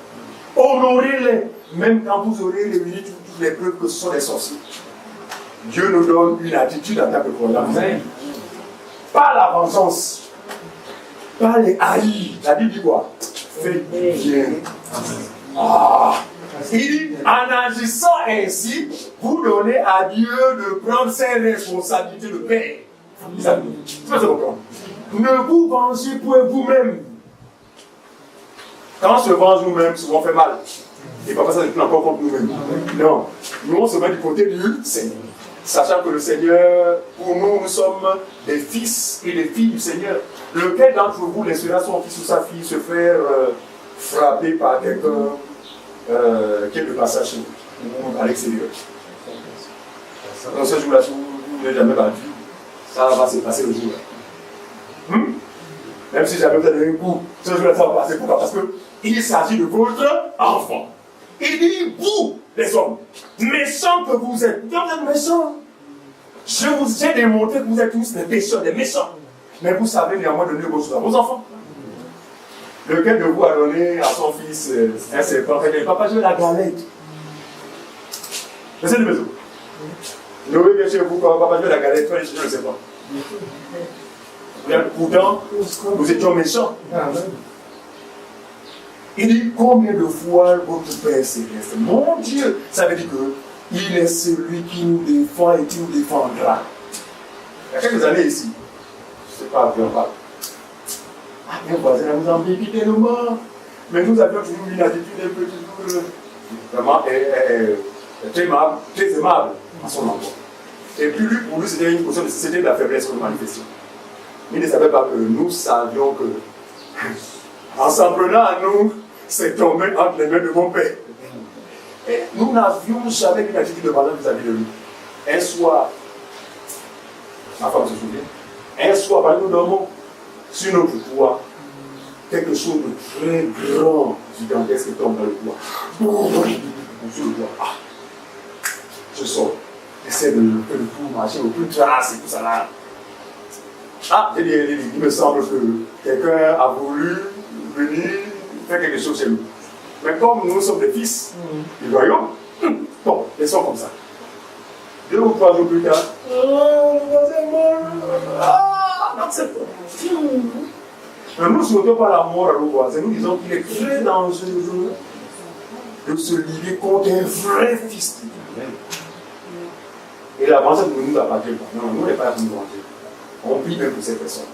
Honorez-les. Même quand vous aurez réuni toutes les preuves que ce sont des sorciers. Dieu nous donne une attitude en tant que croyants. Pas la vengeance. Pas les haïrs. La Bible dit quoi? Faites bien. Ah. Il dit, en agissant ainsi, vous donnez à Dieu de prendre ses responsabilités de père. C'est pas ça qu'on comprend. Ne vous vengez point vous-même. Quand on se venge nous-mêmes, souvent on fait mal. Et pas ça de encore contre nous-mêmes. Non. Nous, on se met du côté du Seigneur. Sachant que le Seigneur, pour nous, nous sommes des fils et des filles du Seigneur. Lequel d'entre vous laissera son fils ou sa fille se faire frapper par quelqu'un qui est de passage chez vous, à l'extérieur? Dans ce jour-là, si vous n'êtes jamais battu, ça va se passer le jour-là. Même si jamais vous avez un coup, ce jour-là, ça va passer. Pourquoi? Parce qu'il s'agit de votre enfant. Il dit, vous, les hommes, méchants que vous êtes. Vous êtes méchants. Je vous ai démontré que vous êtes tous des pécheurs, des méchants. Mais vous savez néanmoins donner vos choses à vos enfants. Lequel de vous a donné à son fils un serpent? Papa, je veux la galette. Mais c'est une maison. Noé vient chez vous, quand papa, je veux la galette, toi, je ne sais pas. Pourtant, nous étions méchants. Il dit combien de fois votre Père céleste, mon Dieu, ça veut dire qu'il est celui qui nous défend et qui nous défendra. Il y a quelques années ici, je ne sais pas, bien pas. Un voisin nous embête tellement, mais nous avions toujours une attitude un peu vraiment très aimable à son endroit. Et puis lui, pour lui, c'était une question, c'était de la faiblesse qu'on manifestait. Il ne savait pas que nous savions que, en s'en prenant à nous, c'est tombé entre les mains de mon Père. Et nous n'avions jamais une attitude de valeur vis-à-vis de lui. Un soir, ma femme se souvient, un soir, pendant que nous dormons, sur notre toit, quelque chose de très grand, gigantesque tombe dans le toit. Sur le toit. Ah. Je sors. J'essaie de faire le tour, marcher, aucune trace et tout ça là. Ah, il me semble que quelqu'un a voulu venir faire quelque chose chez nous. Mais comme nous sommes des fils du royaume, bon, laissons comme ça. 2 ou 3 jours plus tard, mais nous ne souhaitons pas la mort à nos voisins. Nous disons qu'il est très dangereux de se lier contre un vrai fils. Et la vengeance ne nous appartient pas. Non, nous, on n'est pas là pour nous venger. On prie même pour ces personnes.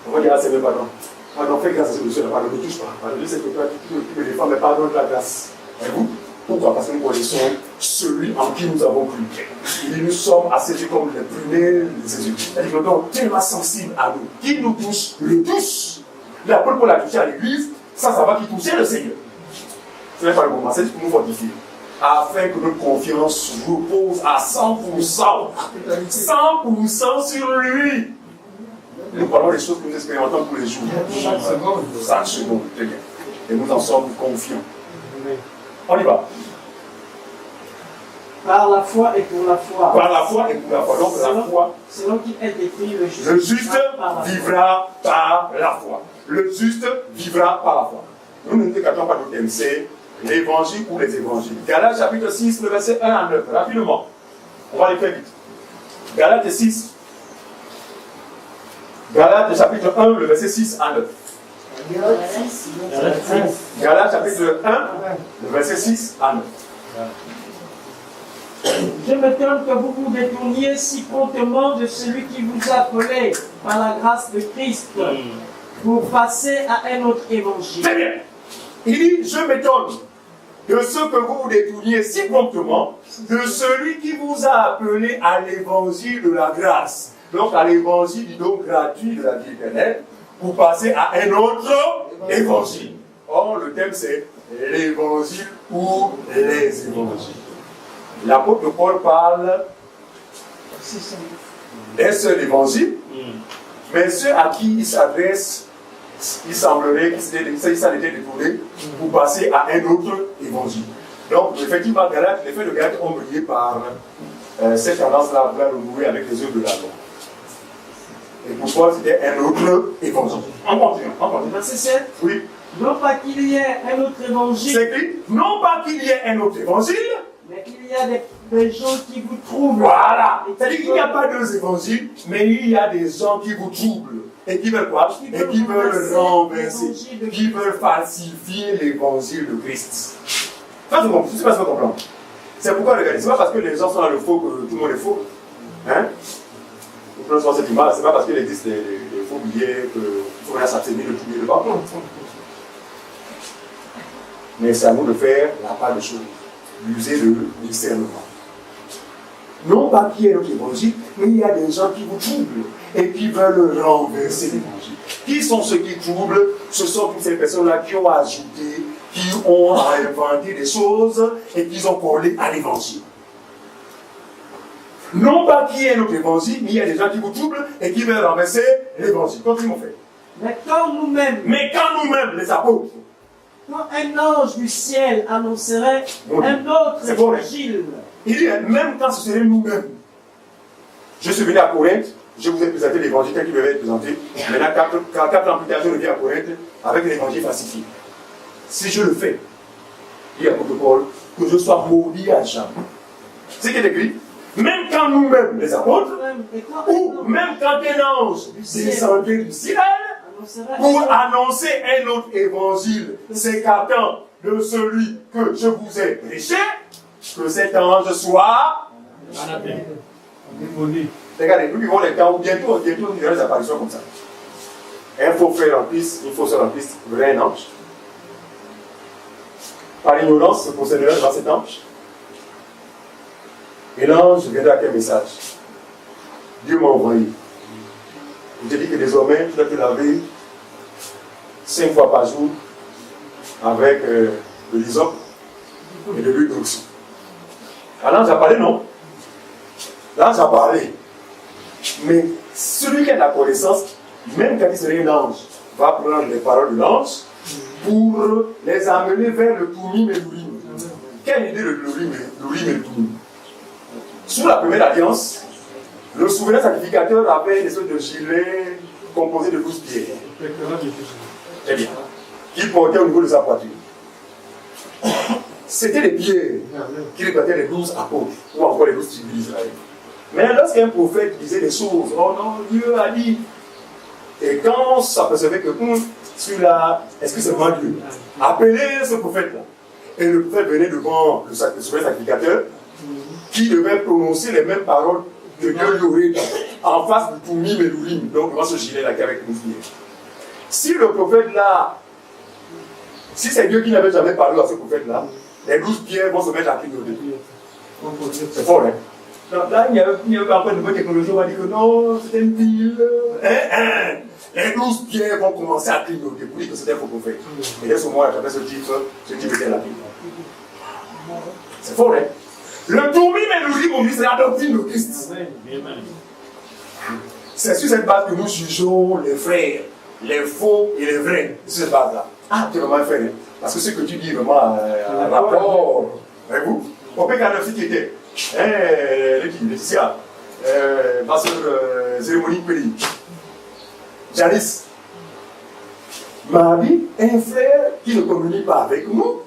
On va dire, ah, c'est même pardon. Pardon, fais grâce à ce monsieur-là, pardon, ne touche pas. Pardon, je sais que toi, tu peux les femmes, mais pardonne la grâce. Et vous, pourquoi? Parce que nous connaissons celui en qui nous avons cru. Et nous sommes acceptés comme les prunelles de ses yeux. C'est-à-dire que nous sommes tellement sensibles à nous. Qui nous touche, le touche. L'apôtre Paul l'a touché à l'église, ça va qui touchait le Seigneur. Ce n'est pas le moment, c'est pour nous fortifier. Afin que notre confiance repose à 100%. 100% sur lui. Nous parlons des choses que nous expérimentons tous les jours. Chaque seconde, très bien. Et nous en sommes confiants. On y va. Par la foi et pour la foi. Par la foi et pour la foi. Donc la foi. Selon qu'il est écrit, le juste vivra par la foi. Le juste vivra par la foi. Nous ne décatons pas notre thème, c'est l'évangile ou les évangiles. Galates chapitre 6, le verset 1 à 9. Rapidement. On va les faire vite. Galates 6. Galates chapitre 1, le verset 6 à 9. Galates chapitre 1, le verset 6 à 9. Je m'étonne que vous vous détourniez si promptement de celui qui vous a appelé par la grâce de Christ pour passer à un autre évangile. Très bien. Il dit, je m'étonne de ce que vous vous détourniez si promptement de celui qui vous a appelé à l'évangile de la grâce. Donc à l'évangile du don gratuit de la vie éternelle pour passer à un autre évangile. Or, le thème c'est l'évangile ou les évangiles. L'apôtre Paul parle d'un seul évangile, mais ceux à qui il s'adresse, il semblerait qu'il s'en était détourné pour passer à un autre évangile. Donc, effectivement, les faits de Galates ont brillé par cette tendance-là à vouloir renouer avec les œuvres de la loi. Et pour Paul, c'était un autre évangile. On continue. Verset 7. Oui. Non pas qu'il y ait un autre évangile. C'est écrit, non pas qu'il y ait un autre évangile, mais il y a des gens qui vous troublent. Voilà. C'est-à-dire qu'il n'y a pas deux évangiles, mais il y a des gens qui vous troublent. Et qui veulent quoi? Et qui veulent renverser, qui veulent falsifier l'évangile de Christ. Ça, c'est bon, je ne sais pas si vous comprenez. C'est pourquoi, regardez, c'est pas parce que les gens sont dans le faux que tout le monde est faux. Hein? Vous prenez cette image, c'est pas parce qu'il existe des faux billets qu'il faudrait s'abstenir de tout billet de banque. Mais c'est à nous de faire la part des choses. L'user de discernement. Non pas qu'il y ait notre évangile, mais il y a des gens qui vous troublent et qui veulent renverser l'évangile. Qui sont ceux qui troublent? Ce sont toutes ces personnes-là qui ont ajouté, qui ont inventé des choses et qui ont collé à l'évangile. Non pas qu'il y ait notre évangile, mais il y a des gens qui vous troublent et qui veulent renverser l'évangile. Continue mon frère. Mais quand nous-mêmes, les apôtres, quand un ange du ciel annoncerait un autre évangile. Il dit, même quand ce serait nous-mêmes. Je suis venu à Corinthe, je vous ai présenté l'évangile tel qu'il devait être présenté. Maintenant, 4 ans plus tard, je reviens à Corinthe avec l'évangile falsifié. Si je le fais, dit l'apôtre Paul, que je sois maudit à jamais. C'est ce qui est écrit. Même quand nous-mêmes, les apôtres, ou même quand un ange descendait du ciel, pour annoncer un autre évangile s'écartant de celui que je vous ai prêché, que cet ange soit anathème. Regardez, nous vivons les temps où bientôt il y aura des apparitions comme ça. Un faux frère en Christ, une fausse sœur en Christ, vrai un ange. Par ignorance, se procédera devant cet ange. Et l'ange viendra avec un message. Dieu m'a envoyé. Il te dit que désormais, tu dois te laver 5 fois par jour avec de l'hysope et de l'huile d'onction. L'ange a parlé, non? L'ange a parlé. Mais celui qui a la connaissance, même quand il serait un ange, va prendre les paroles de l'ange pour les amener vers le Toumim et l'Urim. Quelle idée de l'Urim et le Toumim? Sous la première alliance, le souverain sacrificateur avait des sortes de gilets composés de 12 pierres. Très bien. Qu'il portait au niveau de sa poitrine. C'était les pierres qui représentaient les 12 apôtres ou encore les 12 tribus d'Israël. Mais lorsqu'un prophète disait des choses, oh non, Dieu a dit. Et quand on s'apercevait que celui-là, est-ce que c'est vraiment Dieu? Appelez ce prophète-là. Et le prophète venait devant le souverain sacrificateur qui devait prononcer les mêmes paroles que Dieu lui aurait dit en face du Toumim et l'Urim, donc devant ce gilet-là qui avait une pierre. Si le prophète-là, si c'est Dieu qui n'avait jamais parlé à ce prophète-là, les 12 pierres vont se mettre à clignoter. C'est fort, hein? Donc là, il y a pas encore de bonne technologie, on va dire que non, c'était une pile. Les 12 pierres vont commencer à clignoter pour dire que c'était un faux prophète. Et dès ce moment, à travers ce titre était la Bible. C'est fort, hein? Le Toumim et l'Urim, c'est la doctrine de Christ. C'est sur cette base que nous jugeons les frères, les faux et les vrais. C'est sur cette base-là. Ah, tu es vraiment un frère, hein? Parce que ce que tu dis vraiment un rapport avec vous. On peut garder aussi qui était. Laetitia, ma soeur Zérémonie Péli, Janice, Marie, un frère qui ne communie pas avec nous,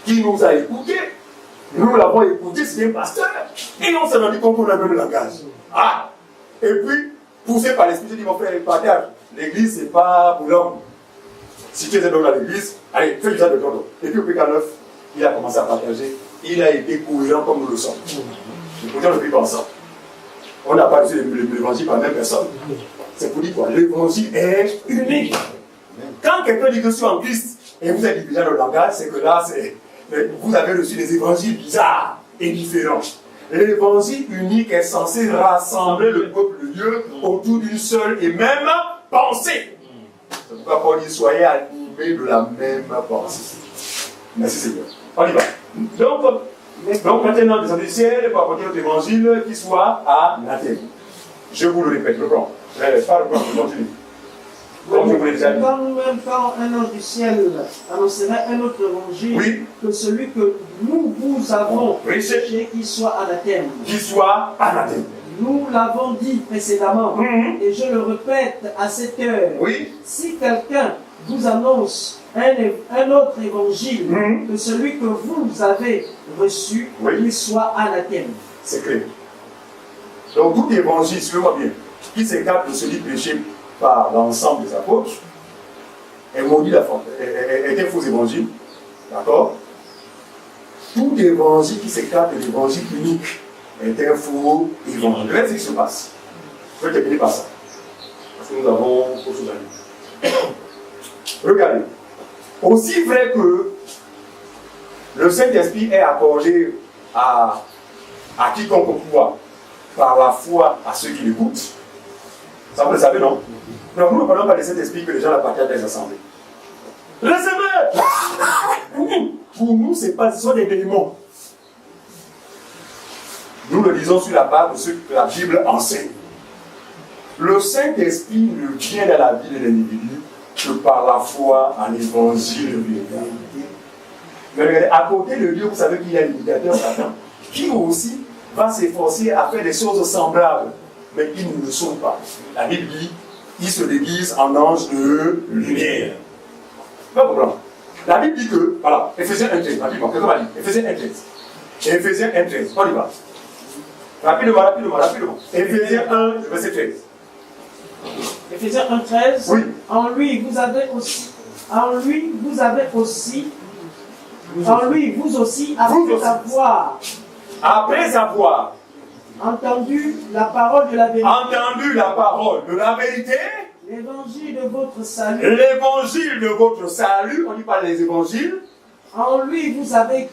qui nous a écoutés. Nous l'avons écouté, c'est un pasteur. Et on s'est rendu compte qu'on a le même langage. Ah! Et puis, poussé par l'esprit, je dis mon frère, partage. L'église, c'est pas pour l'homme. Si tu es un homme dans l'église, allez, fais usage de ton homme. Et puis au PK9, il a commencé à partager. Il a été cohérent comme nous le sommes. Et pourtant, on ne vit pas ensemble. On n'a pas dit l'évangile par la même personne. C'est pour dire quoi? L'évangile est unique. Quand quelqu'un dit que je suis en Christ et vous êtes divisé dans le langage, c'est que là, vous avez reçu des évangiles bizarres et différents. L'évangile unique est censé rassembler le peuple de Dieu autour d'une seule et même pensée. C'est pourquoi Paul dit soyez animés de la même pensée. Merci Seigneur. On y va. Donc maintenant, descendez du ciel pour apporter notre évangile qui soit anathème. Je vous le répète, le plan. Pas le plan, je continue. Comme je vous l'ai déjà dit. Quand un ange du ciel annoncerait un autre évangile que celui que nous vous avons prêché, qu'il soit anathème. Qu'il soit anathème. Nous l'avons dit précédemment, et je le répète à cette heure. Oui. Si quelqu'un vous annonce un autre évangile que celui que vous avez reçu, qu'il soit anathème. C'est clair. Donc tout évangile, suivez-moi bien, qui s'écarte de celui prêché par l'ensemble des apôtres, est maudit est un faux évangile. D'accord? Tout évangile qui s'écarte de l'évangile unique est un faux évangile. Regardez ce qui se passe. Je vais terminer par ça. Parce que nous avons autre chose à dire. Regardez. Aussi vrai que le Saint-Esprit est accordé à quiconque pouvoir par la foi à ceux qui l'écoutent. Ça vous le savez, non? Donc nous ne parlons pas de Saint-Esprit que les gens la partagent dans les assemblées. Recevez! Pour nous, ce sont des démons. Nous le disons sur la base de ce que la Bible enseigne. Le Saint-Esprit ne vient dans la vie de l'individu que par la foi en l'évangile véritable. Mais regardez, à côté de Dieu, vous savez qu'il y a l'imitateur Satan, qui aussi va s'efforcer à faire des choses semblables, mais qui ne le sont pas. La Bible dit, il se déguise en ange de lumière. Pas comprendre. La Bible dit que, voilà, Ephésiens 1,13, rapidement, quelqu'un va dire, Ephésiens 1,13. Ephésiens 1,13, on y va. Rapidement. Ephésiens 1, verset 13. Éphésiens 1,13. Oui. En lui, vous aussi, Après avoir entendu la parole de la vérité, entendu la parole de la vérité, l'évangile de votre salut, l'évangile de votre salut, on dit pas les évangiles, en lui vous avez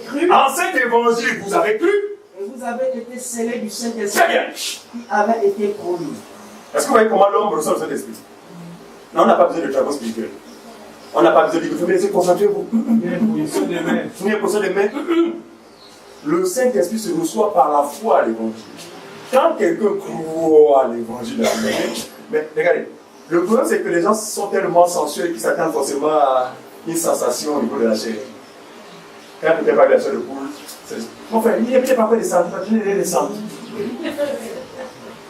cru, en cet évangile vous avez cru, et vous avez été scellés du très Saint-Esprit bien. qui avait été promis. Est-ce que vous voyez comment l'homme reçoit le Saint-Esprit? Non, on n'a pas besoin de travaux spirituels. On n'a pas besoin de dire, vous devez concentrez-vous. Ni imposition des mains. Ni imposition des mains. Le Saint-Esprit se reçoit par la foi à l'évangile. Quand quelqu'un croit à l'évangile, mais regardez, le problème c'est que les gens sont tellement sensuels qu'ils s'attendent forcément à une sensation au niveau de la chair. Quand tu n'es pas de la chair de poule, c'est... Mon frère, il n'est peut-être pas prêt de descendre, il est descendre.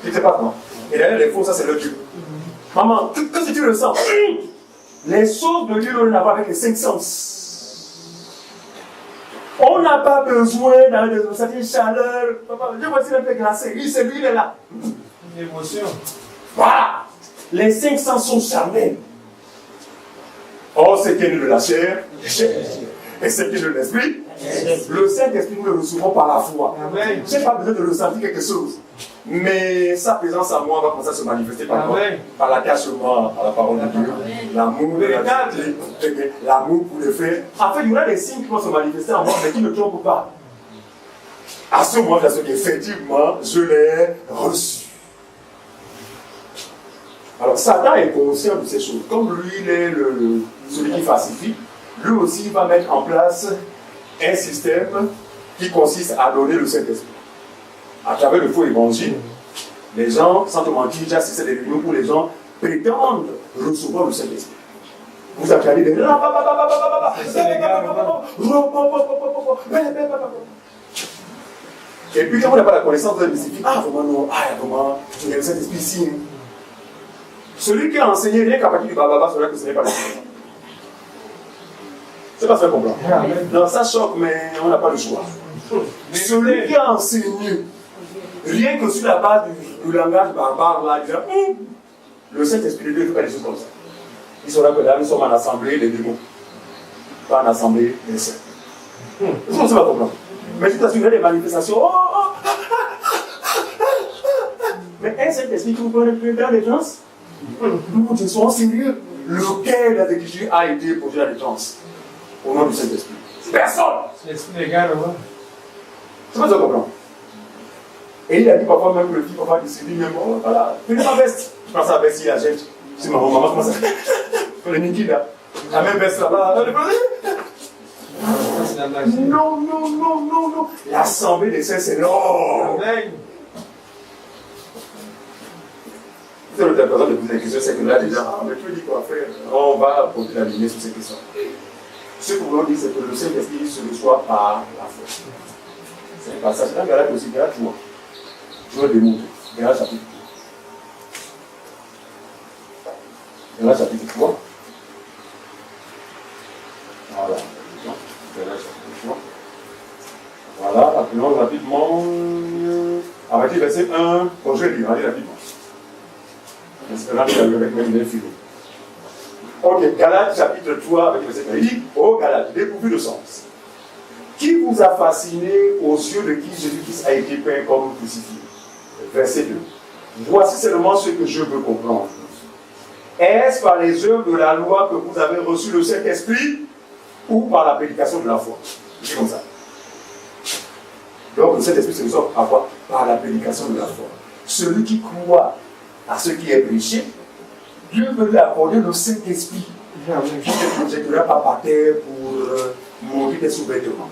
Tu ne sais pas comment. Et derrière les faux, ça c'est le Dieu. Maman, qu'est-ce que tu ressens? Les choses de Dieu n'ont rien à voir avec les 5 sens. On n'a pas besoin d'aller de cette chaleur. Papa, je vois s'il est un peu glacé. Oui, c'est lui, il est là. Une émotion. Voilà. Les 5 sens sont charnels. Or, ce qui est né de la chair, et ce qui est né de l'esprit, le Saint-Esprit, nous le recevons par la foi. Amen. Je n'ai pas besoin de ressentir quelque chose. Mais sa présence en moi va commencer à se manifester par quoi? Par l'attachement à la parole de Dieu, l'amour de la vérité, l'amour pour les frères. En fait, il y aura des signes qui vont se manifester en moi, mais qui ne trompent pas. À ce moment, je sais qu'effectivement, je l'ai reçu. Alors, Satan est conscient de ces choses. Comme lui, il est celui qui falsifie, lui aussi va mettre en place un système qui consiste à donner le Saint-Esprit. À travers le faux évangile, les gens, sans te mentir, j'ai assisté à des réunions où les gens prétendent recevoir le Saint-Esprit. Vous entendez des... Et puis quand on n'a pas la connaissance de l'esprit, ah vraiment non, ah vraiment, il y a le Saint-Esprit ici. Celui qui a enseigné rien qu'à partir du bababa, c'est vrai que ce n'est pas le Saint-Esprit. C'est pas ça qu'on comprend. Non, ça choque, mais on n'a pas le choix. Celui qui a enseigné rien que sur la base du langage barbare, là, il dit, le Saint-Esprit de Dieu ne fait pas des choses comme ça. Il saura que là, nous sommes en assemblée des démons, pas en assemblée des saints. C'est comme ça, va comprendre. Mais tu t'assures des manifestations. Mais un Saint-Esprit qui vous prend dans les trans, nous soyons sérieux. Lequel des Écritures a été posé dans les trans au nom du Saint-Esprit? Personne. L'esprit légal, ouais. C'est pas ça qu'on comprend. Et il a dit parfois même que le fils, parfois, il se dit même, oh, voilà, fais ma veste. Je pense à la veste, il la jette. C'est maman, comment ça? Le Niki là. La même veste là-bas. Non, non, non, non, non. L'assemblée des saints, c'est non. Amen. C'est le personne de poser des questions, c'est que là déjà, ah, mais tu dis quoi faire? On va poser la lumière sur ces questions. Ce que nous voulons dire, c'est que le Saint-Esprit se reçoit par la foi. C'est un passage dans Galate aussi, Galate 3. Je vais le démontrer. Galate chapitre 3. Galate chapitre 3. Voilà. Galate chapitre 3. Voilà, appelons rapidement. À partir du verset 1. Bon, je vais lire, allez rapidement. Espérant qu'il y a eu avec même des filets. Ok, Galates chapitre 3 avec le verset 1. Il dit, ô Galates, dépourvu de sens, qui vous a fasciné aux yeux de qui Jésus-Christ a été peint comme crucifié? Verset 2. Voici seulement ce que je veux comprendre. Est-ce par les œuvres de la loi que vous avez reçu le Saint-Esprit ou par la prédication de la foi? C'est comme ça. Donc le Saint-Esprit se reçoit à quoi? Par la prédication de la foi. Celui qui croit à ce qui est prêché, Dieu veut lui accorder le Saint-Esprit qui ne projectera pas par terre pour mourir des sous-vêtements.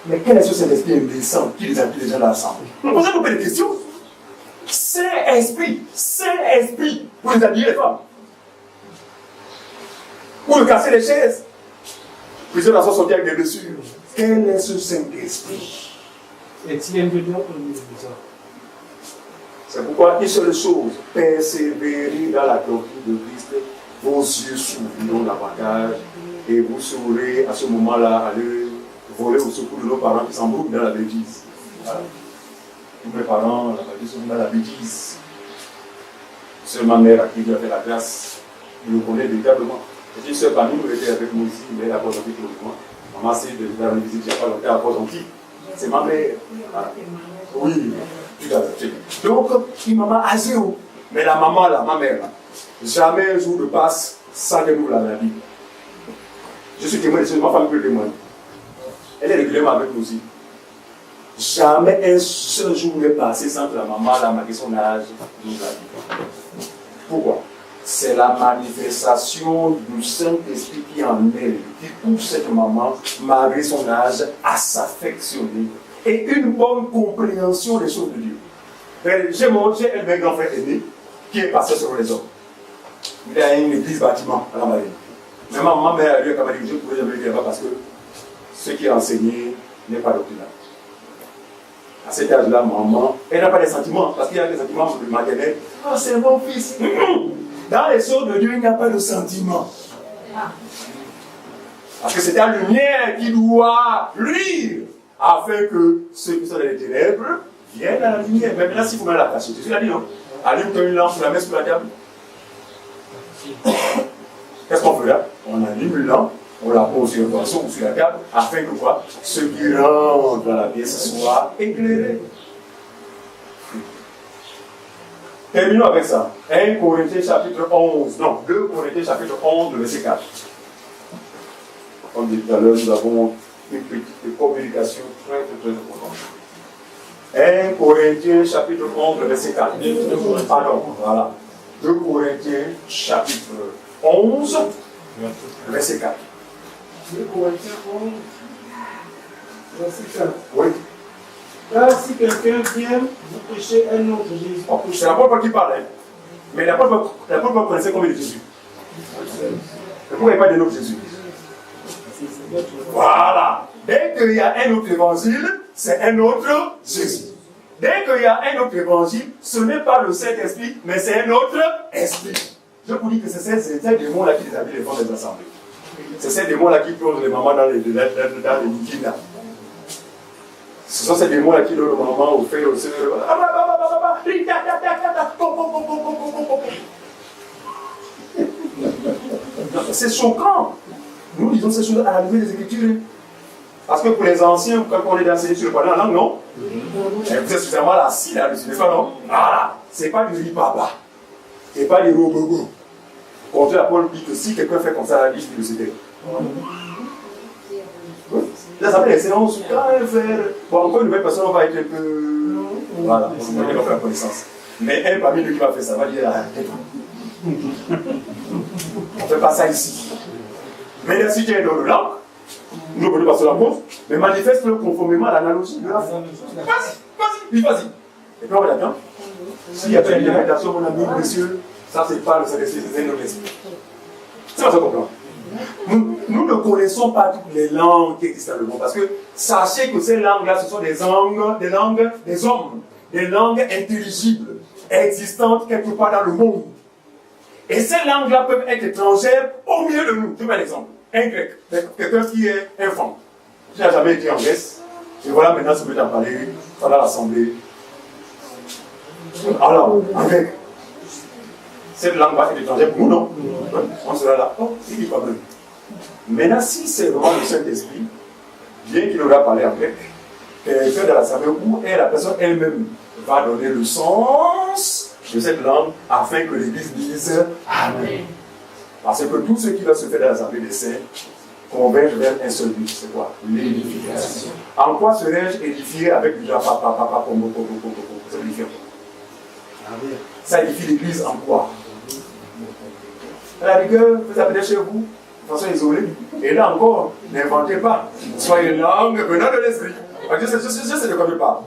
Mais quel est ce Saint-Esprit indécent qui les a mis déjà dans l'assemblée? Posez-vous pas des questions. Saint-Esprit, Saint-Esprit, pour les habiller les femmes. Pour le casser les chaises. Plusieurs nations sont avec des blessures. Quel est ce Saint-Esprit? Etienne de Dieu, on dit ça. C'est pourquoi une seule chose, persévérer dans la doctrine de Christ, vos yeux s'ouvriront davantage et vous saurez à ce moment-là aller voler au secours de nos parents qui s'embrouillent dans la bêtise. Voilà. Tous mes parents, la majorité sont dans la bêtise. Seule ma mère à qui j'ai fait la classe, je le connais véritablement. J'ai une soeur parmi nous, elle était avec nous ici, mais elle a pas gentil pour moi. Maman, c'est de la visite, il n'y a pas longtemps, à pas gentil. C'est ma mère. Voilà. Oui, tout à fait. Donc, une maman à zéro. Mais la maman, là, ma mère, là, jamais un jour ne passe sans qu'elle nous la Bible. Je suis témoin de ce, ma femme peut témoigner. Elle est régulièrement avec nous aussi. Jamais un seul jour n'est passé sans que la maman, là, malgré son âge, nous la Bible. Pourquoi? C'est la manifestation du Saint-Esprit qui en elle, qui pousse cette maman, malgré son âge, à s'affectionner. Et une bonne compréhension des choses de Dieu. J'ai un grand frère aîné qui est passé sur les hommes. Il a une église bâtiment à la marine. Mais ma maman m'a dit que je ne pouvais jamais le dire parce que ce qui est enseigné n'est pas doctrinal. À cet âge-là, maman, elle n'a pas des sentiments, parce qu'il y a des sentiments de maternelle. Oh, c'est mon fils. Dans les choses de Dieu, il n'y a pas de sentiments. Parce que c'est la lumière qui doit luire, afin que ceux qui sont dans les ténèbres viennent à la lumière. Mais maintenant, si vous mettez la cache, Jésus l'a dit, non? Allume une lampe, la met sur la table. Qu'est-ce qu'on fait là? On allume une lampe, on la pose sur le poisson ou sur la table, afin que quoi? Ceux qui rentrent dans la pièce soient éclairés. Terminons avec ça. 1 Corinthiens chapitre 11, non, 2 Corinthiens chapitre 11, le verset 4. Comme dit tout à l'heure, nous avons une petite communication très importante. 1 Corinthiens chapitre 11, le verset 4. Pardon, voilà. 2 Corinthiens chapitre 11, verset 4. 2 Corinthiens 11, verset 4. Oui. Car si quelqu'un vient vous prêcher un autre Jésus. C'est l'apôtre qui parle, hein. Mais l'apôtre connaissait combien de Jésus? Pourquoi il n'y a pas d'un autre Jésus? Voilà. Dès qu'il y a un autre évangile, c'est un autre Jésus. Dès qu'il y a un autre évangile, ce n'est pas le Saint-Esprit, mais c'est un autre esprit. Je vous dis que c'est ces démons-là qui déshabillent les femmes des assemblées. C'est ces démons-là qui plongent les mamans dans les boutiques là. Ce sont ces démons-là qui donnent le maman au frère, au sœur. C'est choquant. Nous disons ces choses à la levée des Écritures. Parce que pour les anciens, quand on est enseigné sur le parler en langue, non? Vous êtes suffisamment assis là-dessus, n'est-ce pas, non? Voilà. C'est pas du riz-papa. C'est pas du robobo. Quand Paul dit que si quelqu'un fait comme ça, la liste, il le citer. Là, ça fait l'excellence. Quand un frère. Bon, encore une nouvelle personne, on va être un peu. Voilà, on va faire la connaissance. Mais un parmi nous qui va faire ça, va dire on ne fait pas ça ici. Mais là, si tu es dans le langue, nous ne connaissons pas sur la pause, mais manifeste-le conformément à l'analogie de la foi. Vas-y. Et puis on va là-dedans. S'il y a une interprétation, mon ami, monsieur, ça c'est pas le Saint-Esprit, c'est un autre esprit. C'est pas ça qu'on comprend. Nous ne connaissons pas toutes les langues qui existent dans le monde, parce que sachez que ces langues-là, ce sont des langues des hommes, des langues intelligibles, existantes quelque part dans le monde. Et ces langues-là peuvent être étrangères au milieu de nous. Je vous donne un exemple. Un grec, quelqu'un qui est infant, qui n'a jamais été en Grèce, et voilà maintenant ce que tu as parlé pendant l'assemblée. Alors, en grec, cette langue va être étrangère pour nous, non? On sera là. Oh, il dit pas même. Maintenant, si c'est vraiment le Saint-Esprit, bien qu'il aura parlé en grec, quelqu'un de l'assemblée où la personne elle-même va donner le sens de cette langue afin que l'Église dise Amen. Parce que tout ce qui va se faire dans l'assemblée des saints converge vers un seul but. C'est quoi? L'édification. En quoi serais-je édifié avec du papa, ça édifie quoi? Ça édifie l'Église en quoi? À la rigueur, vous appelez chez vous de façon isolée. Et là encore, n'inventez pas. Soyez langue venant de l'esprit. Je sais de quoi je parle.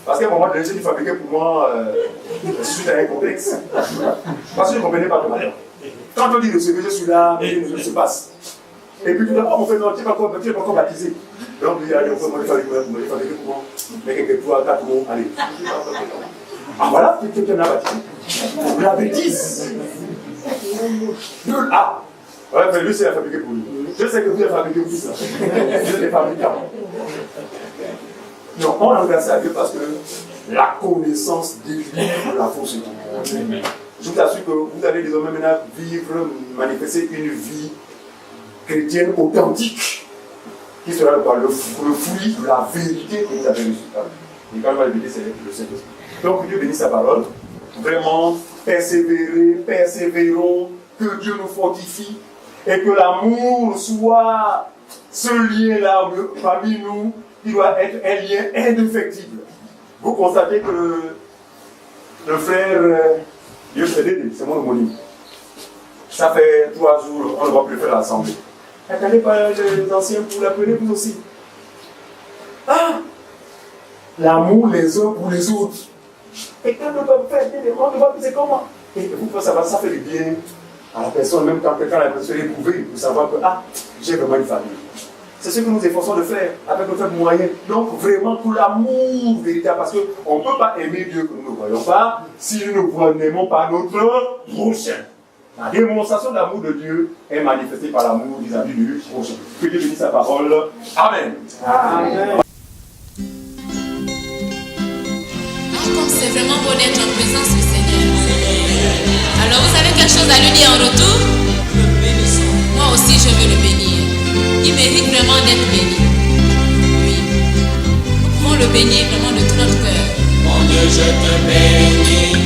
Parce qu'à un moment donné, j'ai dû fabriquer pour moi suite à un complexe. Parce que je ne comprenais pas de manière. Quand on dit de ce que je suis là, je se passe. Et puis tout d'abord, on fait non, tu n'es pas encore baptisé. Donc, il y a des fois, on les fabriquer pour moi. Mais quelques 3, 4 mots, allez. Ah voilà, tu es baptisé. La bêtise. Ah, ouais, mais lui, c'est à fabriquer pour lui. Je sais que vous avez fabriqué pour ça. Vous êtes des fabricants. Non, on rend grâce à Dieu parce que la connaissance délivre la fausse. Je vous assure que vous allez désormais maintenant vivre, manifester une vie chrétienne authentique qui sera le fruit de la vérité que vous avez reçue. Et quand je vais répéter, c'est le Saint-Esprit. Donc Dieu bénisse sa parole. Vraiment, persévérons, que Dieu nous fortifie et que l'amour soit ce lien-là parmi nous qui doit être un lien indéfectible. Vous constatez que le frère Dieu c'est mon homonyme. Ça fait 3 jours, on ne va plus faire l'assemblée. Attendez pas les anciens pour l'appeler, vous aussi. Ah! L'amour les uns pour les autres. Et quand on va faire des demandes, c'est comment? Et vous pouvez savoir, ça fait du bien à la personne, même quand la personne est éprouvée, pour savoir que, j'ai vraiment une famille. C'est ce que nous efforçons de faire avec nos faibles moyens. Donc, vraiment, pour l'amour véritable, parce qu'on ne peut pas aimer Dieu que nous ne voyons pas si nous n'aimons pas notre prochain. La démonstration de l'amour de Dieu est manifestée par l'amour vis-à-vis du prochain. Que Dieu bénisse sa parole. Amen. Amen. Comme c'est vraiment beau d'être en présence du Seigneur. Alors vous avez quelque chose à lui dire en retour? Moi aussi je veux le bénir. Il mérite vraiment d'être béni. Oui. Nous pouvons le bénir vraiment de tout notre cœur. Mon Dieu, je te bénis.